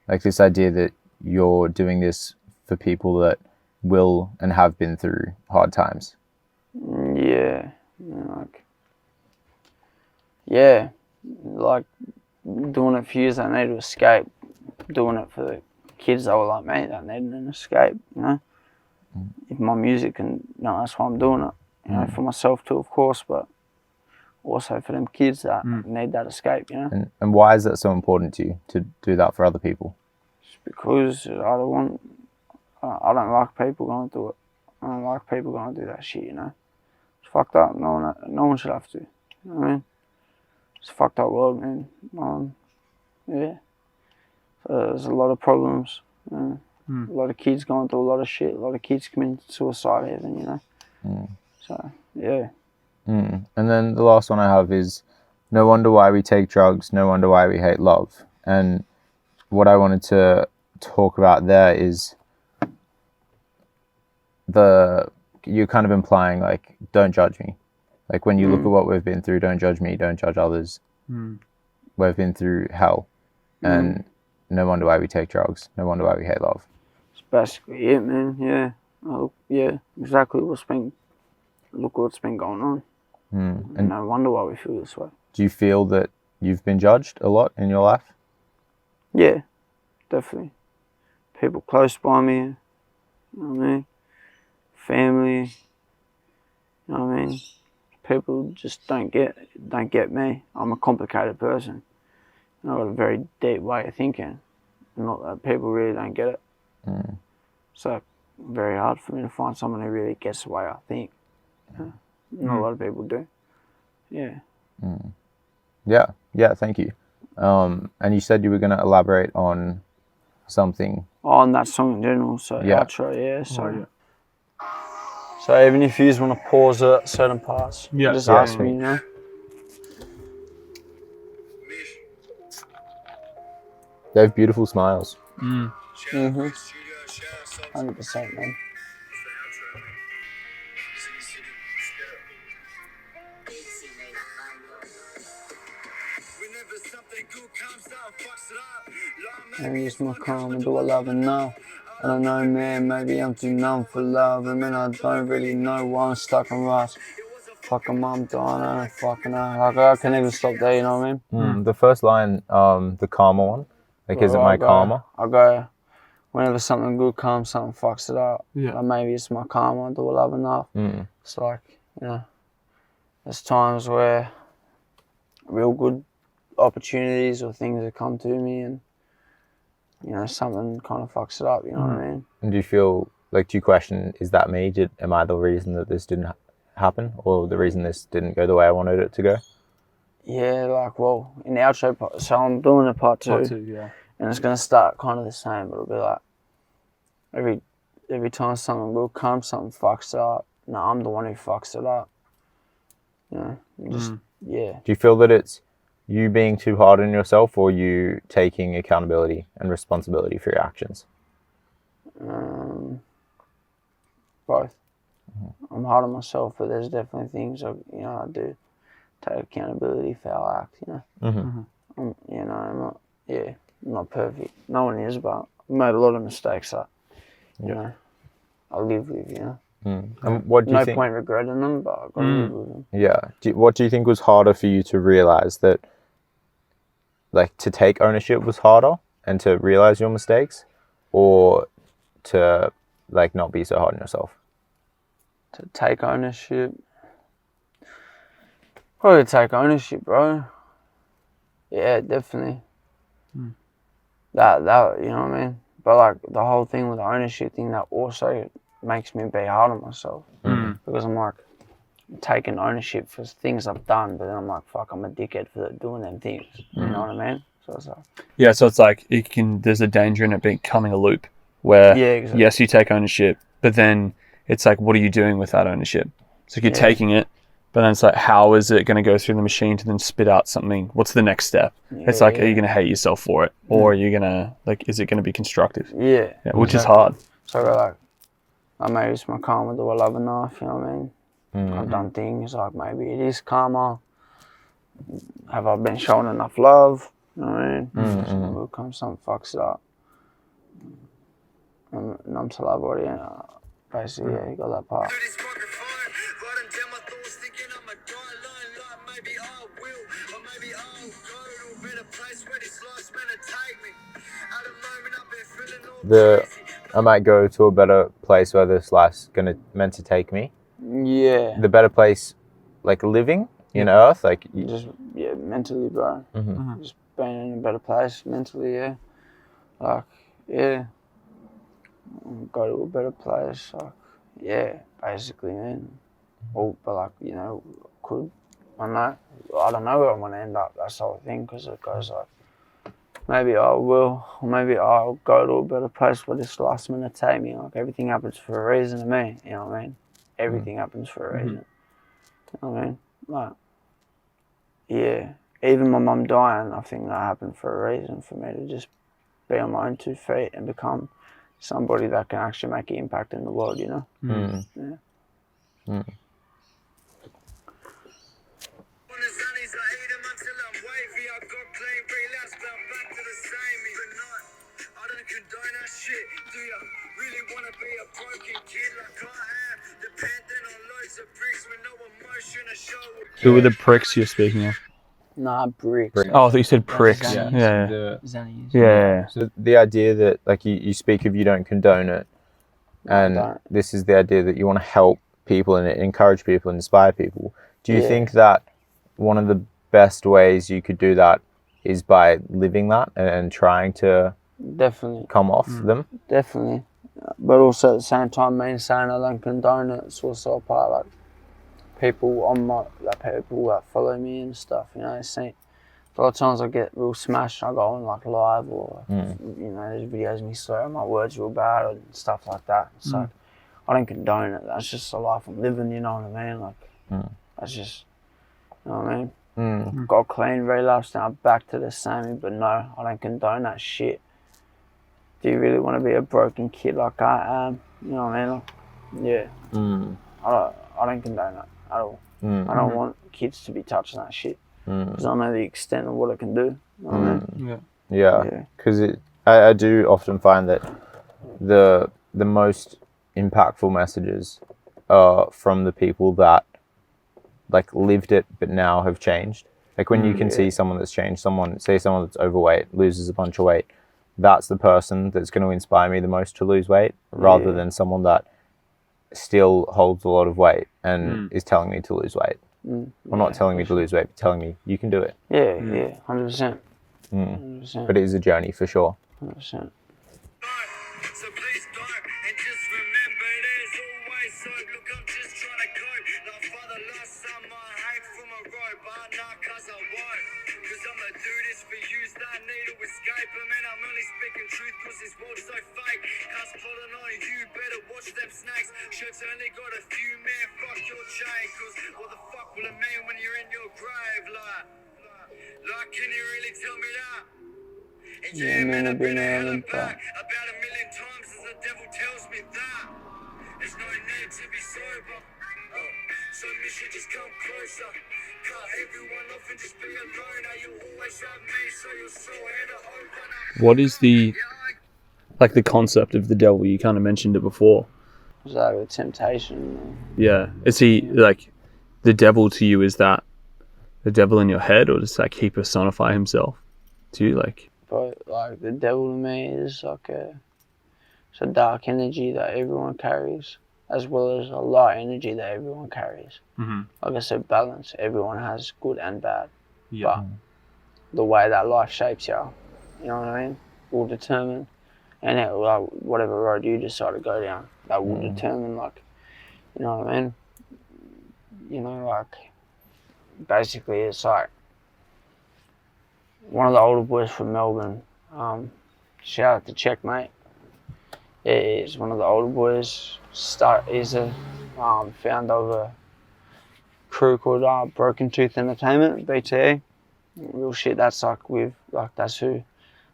Like this idea that you're doing this for people that will and have been through hard times. Like doing it for years that need to escape, doing it for the kids that were like me that needed an escape, you know. If my music can, you know, that's why I'm doing it, you know, for myself too, of course, but also for them kids that need that escape, you know. And why is that so important to you to do that for other people? It's because I don't like people going through it. I don't like people going to do that shit, you know. It's fucked up. No one should have to. You know what I mean? It's a fucked up world, man. So there's a lot of problems. A lot of kids going through a lot of shit. A lot of kids committing suicide even, you know. So, yeah. And then the last one I have is, no wonder why we take drugs, no wonder why we hate love. And what I wanted to talk about there is the you're kind of implying like, don't judge me. Like when you look at what we've been through, don't judge me, don't judge others. We've been through hell, and no wonder why we take drugs. No wonder why we hate love. It's basically it, man. Yeah. Oh, yeah. Exactly look what's been going on. And no wonder why we feel this way. Do you feel that you've been judged a lot in your life? Yeah, definitely. People close by me, you know what I mean? Family, you know what I mean? People just don't get me. I'm a complicated person. I've got a very deep way of thinking. Not that people really don't get it. So very hard for me to find someone who really gets the way I think. Not a lot of people do. Yeah. Yeah, thank you. And you said you were going to elaborate on something. On that song in general, so Yeah. outro, yeah. So, so even if you just want to pause at certain parts, just ask me, you know. They have beautiful smiles. 100%, man. Maybe it's my karma, do I love enough? I don't know, man, maybe I'm too numb for love. I mean, I don't really know why I'm stuck on rust. Fucking mum dying, I don't fucking know. Like, I can't even stop there, you know what I mean? The first line, the karma one, like, is it my karma? I go, whenever something good comes, something fucks it up. Like, maybe it's my karma, do I love enough? It's like, you know, there's times where real good opportunities or things that come to me and, you know, something kind of fucks it up, you know what I mean? And do you feel, like, do you question, is that me? Am I the reason that this didn't happen? Or the reason this didn't go the way I wanted it to go? Yeah, like, well, in the outro part, so I'm doing a part two, and it's going to start kind of the same, but it'll be like, every time something good comes, something fucks it up. No, I'm the one who fucks it up. You know, just, yeah. Do you feel that it's you being too hard on yourself, or you taking accountability and responsibility for your actions? Both. I'm hard on myself, but there's definitely things I do take accountability for how I act. You know, I'm not perfect. No one is, but I've made a lot of mistakes that you know I live with. You know, and what do you think? No point regretting them, but I've got to live with them. Yeah. What do you think was harder for you to realize that? Like, to take ownership was harder and to realize your mistakes, or to, like, not be so hard on yourself? To take ownership. Probably take ownership, bro. Yeah, definitely. That, you know what I mean? But, like, the whole thing with the ownership thing, that also makes me be hard on myself. Because I'm like, taking ownership for things I've done, but then I'm like, fuck, I'm a dickhead for doing them things. You know what I mean? So it's like, yeah, so it's like there's a danger in it becoming a loop where exactly. Yes, you take ownership, but then it's like, what are you doing with that ownership? So you're taking it, but then it's like, how is it going to go through the machine to then spit out something? What's the next step? It's like, are you going to hate yourself for it, or are you going to, like, is it going to be constructive? Yeah, which is hard. So like, maybe it's my karma, do I love enough? You know what I mean? I've done things like, maybe it is karma. Have I been shown enough love? You know what I mean? Something will come, something fucks it up. And I'm to love body, basically, you got that part. I might go to a better place where this life's meant to take me. Yeah. The better place, like, living in Earth, like, just mentally, bro. Just being in a better place mentally, yeah. Like, yeah. Go to a better place, like, yeah, basically, man. Or, but like, you know, I don't know where I'm gonna end up. That's the whole thing, because it goes like, maybe I will, or maybe I'll go to a better place where this life's gonna take me. Like, everything happens for a reason to me, you know what I mean? Everything happens for a reason. You know what I mean? Like, yeah. Even my mum dying, I think that happened for a reason, for me to just be on my own 2 feet and become somebody that can actually make an impact in the world, you know? Yeah. On the sunnies, I eat 'em until I'm wavy. I got clean, relapse, but I'm back to the same. But no, I don't condone that shit. Do ya really wanna be a broken kid like I am? Dependent on loads of bricks with no emotion to show. Who were the pricks you're speaking of? Nah, bricks. Oh, I thought you said pricks. Zannies. Yeah. Zannies. Yeah. So the idea that like you speak of you don't condone it, and don't. this is the idea that you want to help people and encourage people and inspire people. Do you Yeah. think that one of the best ways you could do that is by living that and trying to Definitely. come off them? Definitely. But also at the same time, me saying I don't condone it, it's also a part like people on my, like people that follow me and stuff, you know, see. A lot of times I get real smashed and I go on like live or, you know, there's videos of me slurring my words real bad and stuff like that. It's like, I don't condone it. That's just the life I'm living, you know what I mean? Like, that's just, you know what I mean? Got clean, relapsed, now back to the same, but no, I don't condone that shit. Do you really want to be a broken kid like I am? You know what I mean? Like, yeah. I don't condone that at all. I don't want kids to be touching that shit because I know the extent of what it can do. You know what I mean? Yeah, because I do often find that the most impactful messages are from the people that like lived it but now have changed. Like when you can see someone that's changed, someone that's overweight, loses a bunch of weight, that's the person that's going to inspire me the most to lose weight, rather than someone that still holds a lot of weight and is telling me to lose weight. Well, not telling me to lose weight, but telling me you can do it. Yeah, 100%. 100%. But it is a journey for sure. 100%. So please don't, and just remember there's always hope. Look, I'm just trying to cope. Like father last summer, I hang from a rope, but not cause I won't. Cause I'ma do this for yous that need to escape. I mean, I'm only speaking truth cause this world's so fake. Cause pulling on you, better watch them snakes. Shirt's only got a few, man, fuck your chain. Cause what the fuck will it mean when you're in your grave? Like, can you really tell me that? And yeah, man, I've been a hell and back about 1 million times as the devil tells me that there's no need to be sober. So Misch, just come closer. Cut everyone off and just be alone. Now you always have me, so you'll so hand it over. What is the concept of the devil? You kind of mentioned it before. Is that a temptation? Yeah. Is he like the devil to you? Is that the devil in your head, or does that he personify himself to you? Like, But like the devil to me is like it's a dark energy that everyone carries, as well as a light energy that everyone carries. Like I said, balance. Everyone has good and bad. But the way that life shapes you, you know what I mean, will determine, and it, like whatever road you decide to go down, that will determine, like, you know what I mean. You know, like basically it's like one of the older boys from Melbourne. Shout out to Checkmate. He's one of the older boys. He's a founder of a crew called Broken Tooth Entertainment, BTE. Real shit. That's like that's who,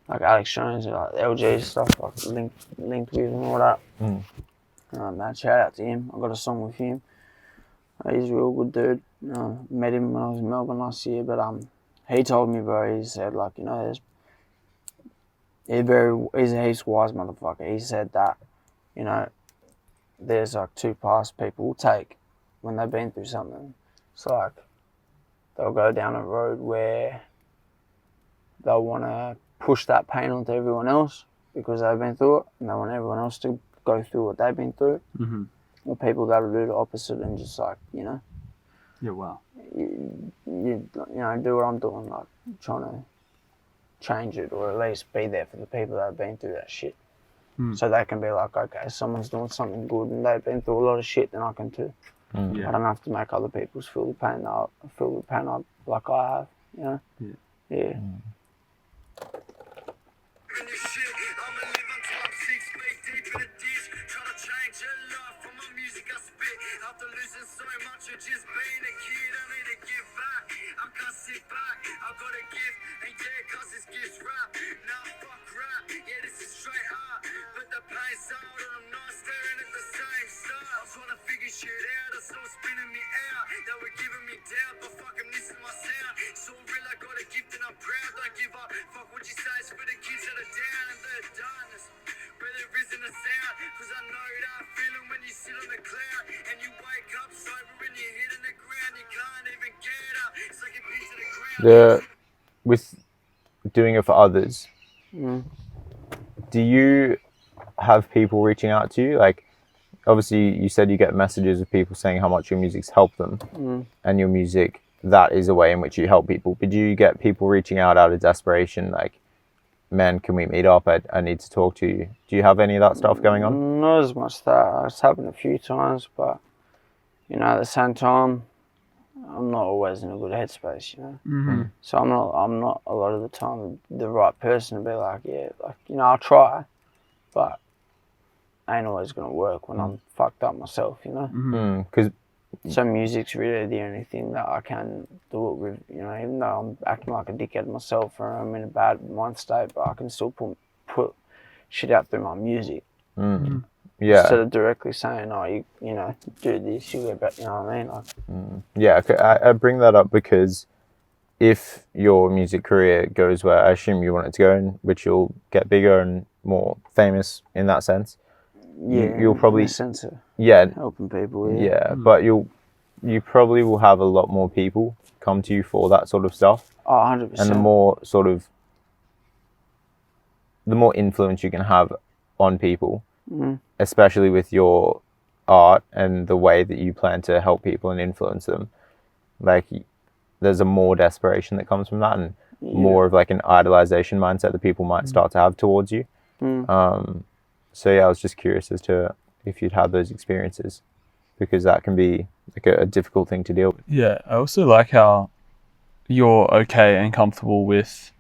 like Alex Jones, like LG stuff, like linked with and all that. Man, shout out to him. I got a song with him. He's a real good dude. Met him when I was in Melbourne last year, but he told me, bro, he said, like, you know, he's a heaps wise motherfucker. He said that, you know, there's like two paths people will take when they've been through something. It's like they'll go down a road where they'll want to push that pain onto everyone else because they've been through it, and they want everyone else to go through what they've been through. Or people that'll do the opposite and just like, you know. yeah, wow. You know, do what I'm doing, like trying to change it, or at least be there for the people that have been through that shit. So they can be like, okay, someone's doing something good and they've been through a lot of shit, then I can too. I don't have to make other people feel the pain like I have, you know? Yeah. After losing so much of just being a kid, I need to give back. I can't sit back, I got a gift, and yeah, cause this gift's rap. Nah, fuck rap, yeah, this is straight art. But the pain's out, and I'm not staring at the same stuff. I'm trying to figure shit out, so spinning me out. They were giving me doubt, but fuck 'em, this is my sound. So real, I got a gift and I'm proud. Don't give up, fuck what you say, it's for the kids that are down in the darkness. Where there isn't a sound, cause I know that feeling when you sit on the cloud and you wake up sober and you're hitting the ground, you can't even get up. It's like a piece of the ground. With doing it for others, do you have people reaching out to you? Like, obviously, you said you get messages of people saying how much your music's helped them, and your music, that is a way in which you help people. But do you get people reaching out of desperation, like, man, can we meet up? I need to talk to you. Do you have any of that stuff going on? Not as much that. It's happened a few times, but you know, at the same time, I'm not always in a good headspace, you know. So I'm not a lot of the time the right person to be like, yeah, like, you know, I'll try, but ain't always gonna work when I'm fucked up myself, you know. Because So music's really the only thing that I can do it with, you know, even though I'm acting like a dickhead myself or I'm in a bad mind state, but I can still put shit out through my music. yeah, Instead of directly saying, oh, you know, do this, you get better, you know what I mean? Like, yeah. Okay, I bring that up because if your music career goes where I assume you want it to go, in which you'll get bigger and more famous in that sense, yeah, you'll probably in a sense of yeah, helping people. but you probably will have a lot more people come to you for that sort of stuff. Oh, 100%. And the more influence you can have on people, especially with your art and the way that you plan to help people and influence them, like, there's a more desperation that comes from that, and more of like an idolization mindset that people might start to have towards you. So yeah, I was just curious as to if you'd had those experiences, because that can be like a difficult thing to deal with. Yeah, I also like how you're okay and comfortable with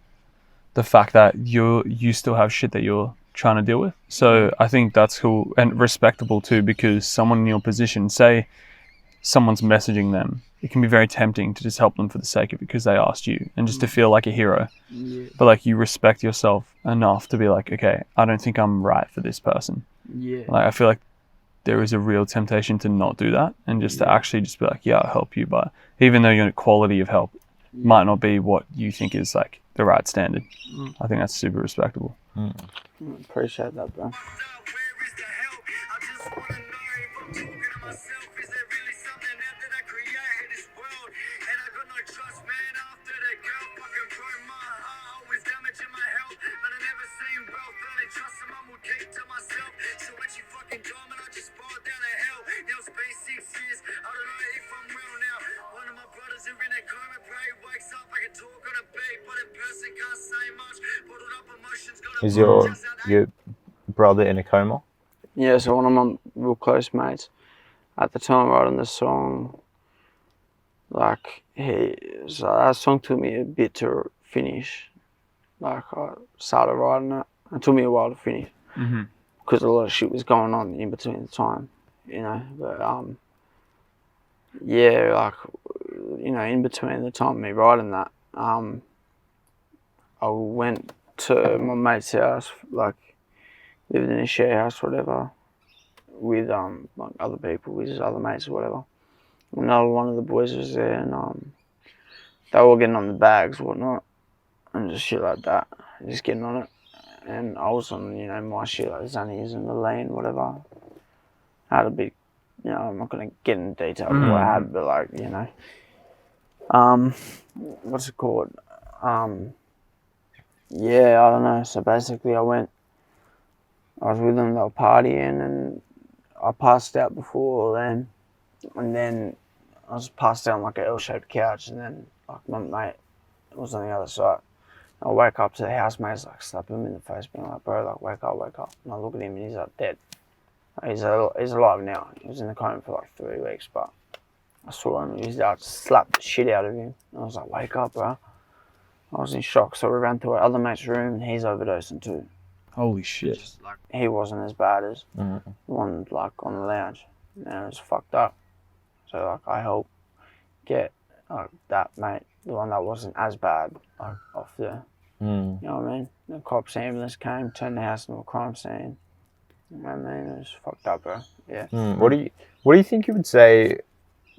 the fact that you still have shit that you're trying to deal with. So I think that's cool and respectable too, because someone in your position, say someone's messaging them, it can be very tempting to just help them for the sake of it because they asked you and just to feel like a hero. But like, you respect yourself enough to be like, okay, I don't think I'm right for this person. Like, I feel like there is a real temptation to not do that and just to actually just be like, yeah, I'll help you, but even though your quality of help might not be what you think is like the right standard, I think that's super respectable. Appreciate that, bro. Where is the help? I just wanna know if I'm talking to myself. Is there really something out that I created this world? And I got no trust, man, after the girl fucking broke my heart. Always damaging my health, but I never seen wealth. Only trust someone will keep to myself. So when she fucking died, man, I just brought down to hell. Now it's been 6 years, I don't know if I'm well now. One of my brothers are in a coma, pray wakes up. I can talk on a beat, but in person can't say much. Bottled up emotions, got Is your brother in a coma? Yeah, so one of my real close mates at the time writing the song, like, so that song took me a bit to finish. Like, I started writing it. It took me a while to finish because a lot of shit was going on in between the time, you know. But yeah, like, you know, in between the time of me writing that, I went to my mate's house, like, lived in a share house, whatever, with like other people, with his other mates or whatever. Another one of the boys was there, and they were all getting on the bags, whatnot, and just shit like that, just getting on it. And I was on, you know, my shit, like Zannies and the lane, whatever. I had a bit, you know, I'm not gonna get into detail of what I had, but like, you know, what's it called? Yeah, I don't know. So basically, I was with them, they were partying, and I passed out before then. And then I was passed out on like an L-shaped couch, and then like my mate was on the other side. I wake up to the housemates, like slap him in the face, being like, bro, like, wake up, wake up. And I look at him and he's like dead. He's alive now. He was in the coma for like 3 weeks, but I saw him, he was out, slapped the shit out of him. And I was like, wake up, bro. I was in shock, so we ran to our other mate's room and he's overdosing too. Holy shit. Just, like, he wasn't as bad as the one like on the lounge. And it was fucked up. So like, I helped get that mate, the one that wasn't as bad, like, off the, you know what I mean? The cops, ambulance came, turned the house into a crime scene. You know what I mean? It was fucked up, bro. Yeah. What do you think you would say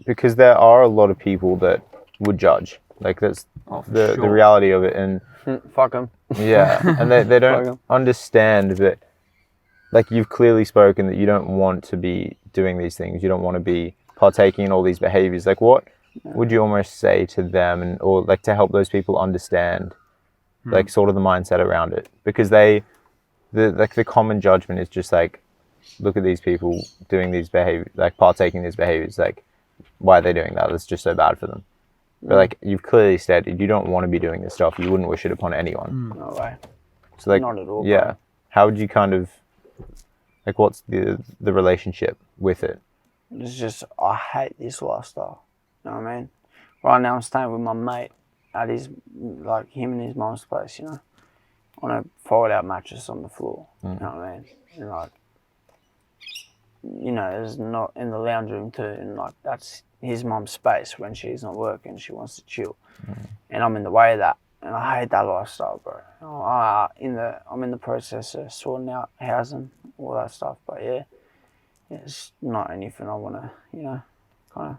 because there are a lot of people that would judge. Like that's the reality of it, and Fuck them. yeah, and they Fuck don't 'em. understand that. Like you've clearly spoken that you don't want to be doing these things. You don't want to be partaking in all these behaviors. Like what would you almost say to them, and or like to help those people understand, like sort of the mindset around it, because the common judgment is just like, look at these people doing these behaviors, like partaking in these behaviors. Like, why are they doing that? That's just so bad for them. But like you've clearly stated, you don't want to be doing this stuff. You wouldn't wish it upon anyone. No way. So like, Not at all, yeah. bro. How would you kind of like? What's the relationship with it? It's just, I hate this lifestyle. You know what I mean? Right now I'm staying with my mate at his, like him and his mum's place, you know, on a fold-out mattress on the floor. You know what I mean? And like, you know, there's not in the lounge room too, and like that's his mum's space when she's not working. She wants to chill, and I'm in the way of that, and I hate that lifestyle, bro. I'm in the process of sorting out housing, all that stuff, but yeah, it's not anything I want to, you know, kind of.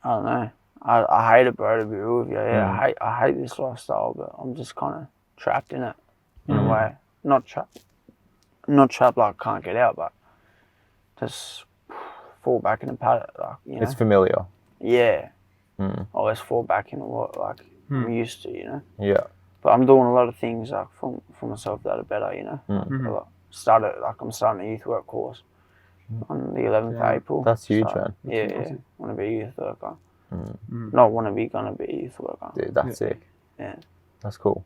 I don't know. I hate it, bro. To be real with you, yeah, I hate this lifestyle, but I'm just kind of trapped in it in a way. Not trapped like I can't get out, but just fall back in the pattern, like, you know. It's familiar. Yeah. Always fall back in what like I'm used to, you know. Yeah. But I'm doing a lot of things like for myself that are better, you know. I'm starting a youth work course on the 11th of April. That's huge, so, man. Yeah. Want to be a youth worker. Not want to be, gonna be a youth worker. Dude, that's sick. Yeah. That's cool.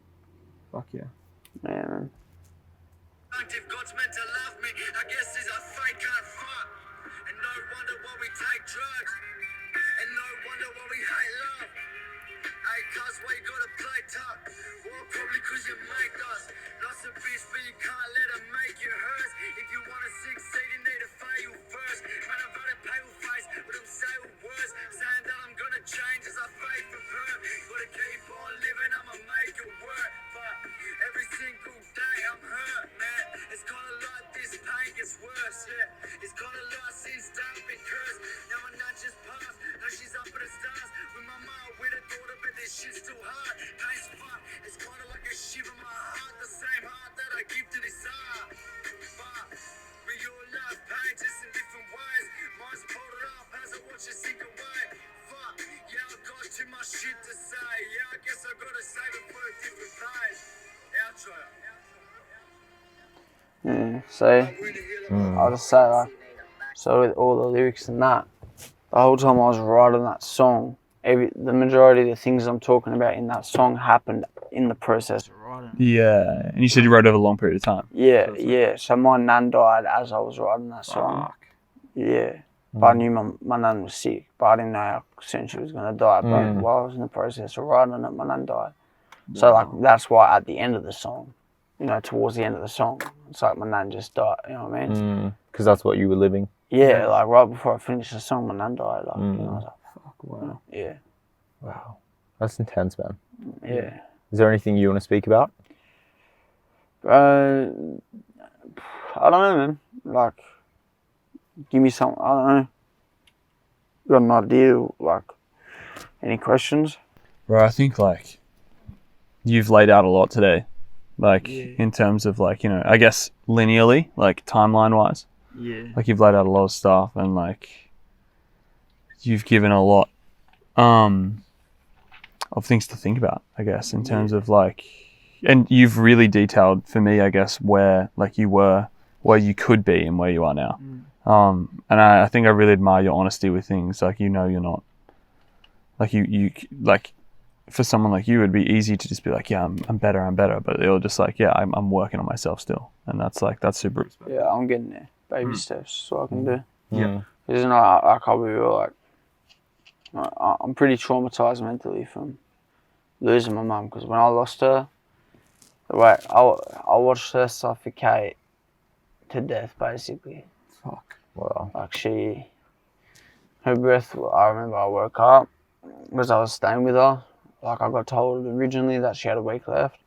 Fuck yeah. Yeah, man. If God's meant to love me, I guess he's a fake and a fuck. And no wonder why we take drugs. And no wonder why we hate love. Hey, cuz, why you gotta play tough? Well, probably cause you make us. Lots of beats, but you can't let them make you hers. If you wanna succeed, you need to fail first. Man, I've had a pale face, but I'm saying words. Saying that I'm gonna change as I fade from her. Gotta keep on living, I'ma make it work. But every single day I'm hurt, man. It's kinda like this pain gets worse, yeah. It's kinda like since down because now my night just passed. Now she's up at the stars with my mom, with a daughter, but this shit's too hard. Pain's fuck. It's kinda like a shiver in my heart, the same heart that I give to this art. But we all love pain just in different ways. Mine's pulled it off as I watch it sink away. Fuck, yeah, I've got too much shit to say. Yeah, I guess I gotta save it for a different page. Outro. Yeah. So I'll just say like, so with all the lyrics and that, the whole time I was writing that song, the majority of the things I'm talking about in that song happened in the process of writing. Yeah. And you said you wrote over a long period of time. Yeah. So my nan died as I was writing that song. Fuck. Yeah. But I knew my nan was sick, but I didn't know how soon she was going to die. But while I was in the process of writing it, my nan died. So like that's why at the end of the song, you know, towards the end of the song, it's like my nan just died, you know what I mean? Because that's what you were living. Yeah, like right before I finished the song, my nan died. Like, you know, I was like, fuck, Wow. yeah. Wow. That's intense, man. Yeah. Is there anything you want to speak about? I don't know, man. Like, give me some, I don't know. Got an idea, like, any questions? Bro, I think like you've laid out a lot today. Like in terms of like, you know, I guess linearly, like timeline wise. Yeah. Like you've laid out a lot of stuff and like you've given a lot of things to think about, I guess, in terms of like, and you've really detailed for me, I guess, where like you were, where you could be and where you are now. And I think I really admire your honesty with things. Like, you know, you're not like you like for someone like you, it'd be easy to just be like, yeah, I'm better. But you're just like, yeah, I'm working on myself still. And that's super respectful. Yeah, I'm getting there. Baby steps, so I can do. Yeah. Because, you know, I can't be real, like, I'm pretty traumatized mentally from losing my mum. Because when I lost her, the way I watched her suffocate to death, basically. Fuck. Wow. Like her breath, I remember I woke up because I was staying with her. Like I got told originally that she had a week left.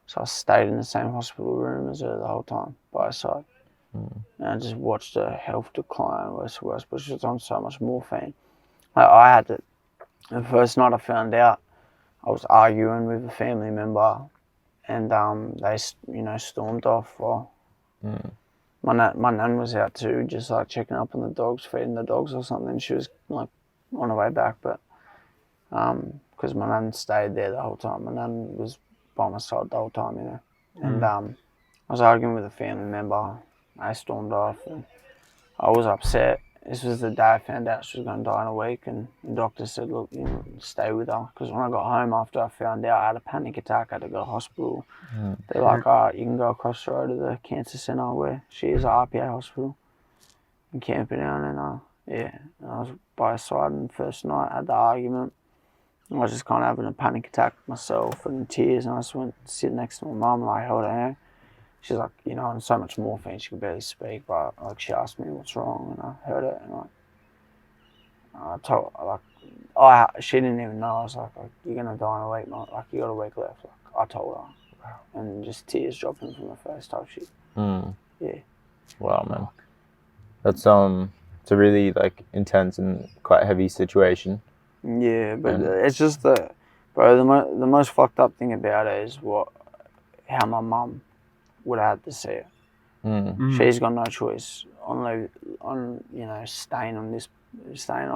So I stayed in the same hospital room as her the whole time by her side. And I just watched her health decline worse and worse, but she was on so much morphine. I had to, the first night I found out, I was arguing with a family member, and they, stormed off. My nan was out too, just like checking up on the dogs, feeding the dogs or something. She was like on her way back, but because my nan stayed there the whole time. My nan was by my side the whole time, And I was arguing with a family member. They stormed off, and I was upset. This was the day I found out she was going to die in a week, and the doctor said, look, stay with her. Because when I got home after I found out, I had a panic attack. I had to go to hospital. They're like, all right, you can go across the road to the cancer centre where she is, at RPA hospital in Camperdown. And I was by her side, and the first night I had the argument. I was just kind of having a panic attack myself and in tears, and I just went to sit next to my mum and I held her hand. She's like, on so much morphine she could barely speak, but like she asked me what's wrong, and I heard it, and I told her, she didn't even know. I was like, you're gonna die in a week, mate. Like, you got a week left. Like, I told her, and just tears dropping from her face type shit. Yeah. Wow, man. That's it's a really like intense and quite heavy situation. Yeah, but it's just the most fucked up thing about it is how my mum would have had to see it. She's got no choice on staying on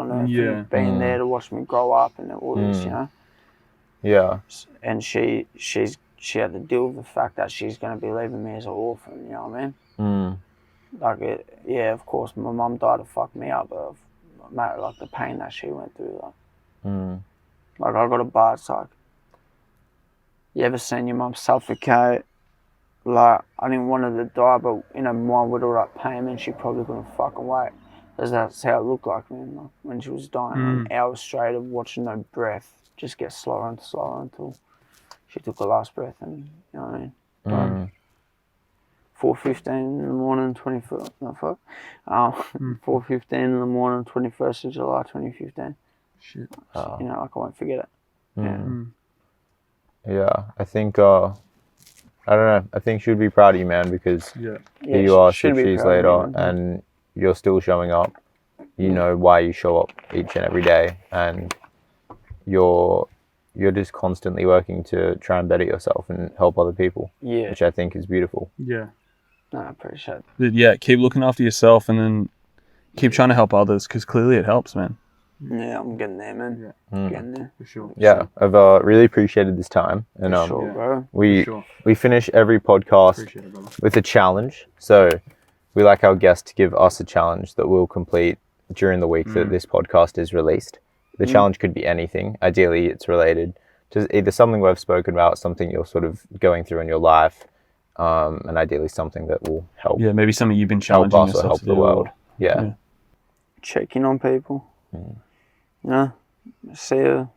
her, being there to watch me grow up and all this, Yeah. And she had to deal with the fact that she's going to be leaving me as an orphan. You know what I mean? Like of course, my mum died to fuck me up, but like the pain that she went through, like I got a bar. It's like, you ever seen your mum suffocate? Like, I didn't want her to die, but in her mind with all that pain, man, she probably couldn't fucking wait. Because that's how it looked like, man, like, when she was dying. An hour straight of watching her breath just get slower and slower until she took her last breath, and, you know what I mean? 4:15 in the morning, 21st, 4:15 in the morning, 21st of July, 2015. Shit. Like, I won't forget it. Yeah, I think, I don't know, I think she'd be proud of you, man, because here you are 6 years later and you're still showing up. You know why you show up each and every day, and you're just constantly working to try and better yourself and help other people, which I think is beautiful. Yeah. No, I appreciate it. But yeah, keep looking after yourself and then keep trying to help others, because clearly it helps, man. Yeah, I'm getting there, man. Getting there. For sure. Yeah, I've really appreciated this time. And For sure, bro. we finish every podcast with a challenge. So we like our guests to give us a challenge that we'll complete during the week that this podcast is released. The challenge could be anything. Ideally, it's related to either something we've spoken about, something you're sort of going through in your life, and ideally something that will help. Yeah, maybe something you've been challenging help us or yourself help to the do. world. Yeah. Checking on people. See a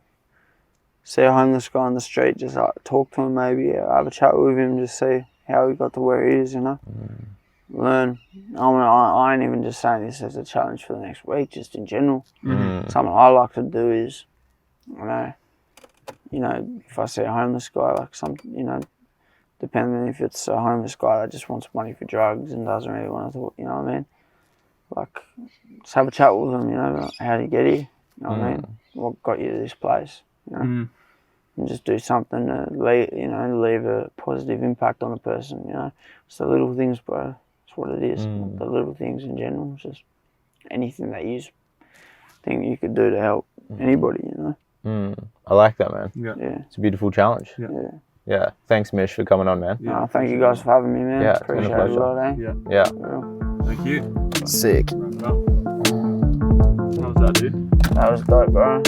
homeless guy on the street, just talk to him, maybe have a chat with him, just see how he got to where he is, learn. I ain't even just saying this as a challenge for the next week, just in general. Something I like to do is, if I see a homeless guy, like depending if it's a homeless guy that just wants money for drugs and doesn't really want to talk, you know what I mean? Like, just have a chat with them, like, how do you get here? You know what I mean? What got you to this place? And just do something to leave a positive impact on a person. It's the little things, bro. It's what it is. The little things in general. It's just anything that you think you could do to help anybody. I like that, man. Yeah. It's a beautiful challenge. Yeah. Thanks, Misch, for coming on, man. Thank you guys for having me, man. Yeah, it's been a Appreciate it a pleasure. lot, eh? Yeah. Thank you. Sick. How was that, dude? That was dope, bro.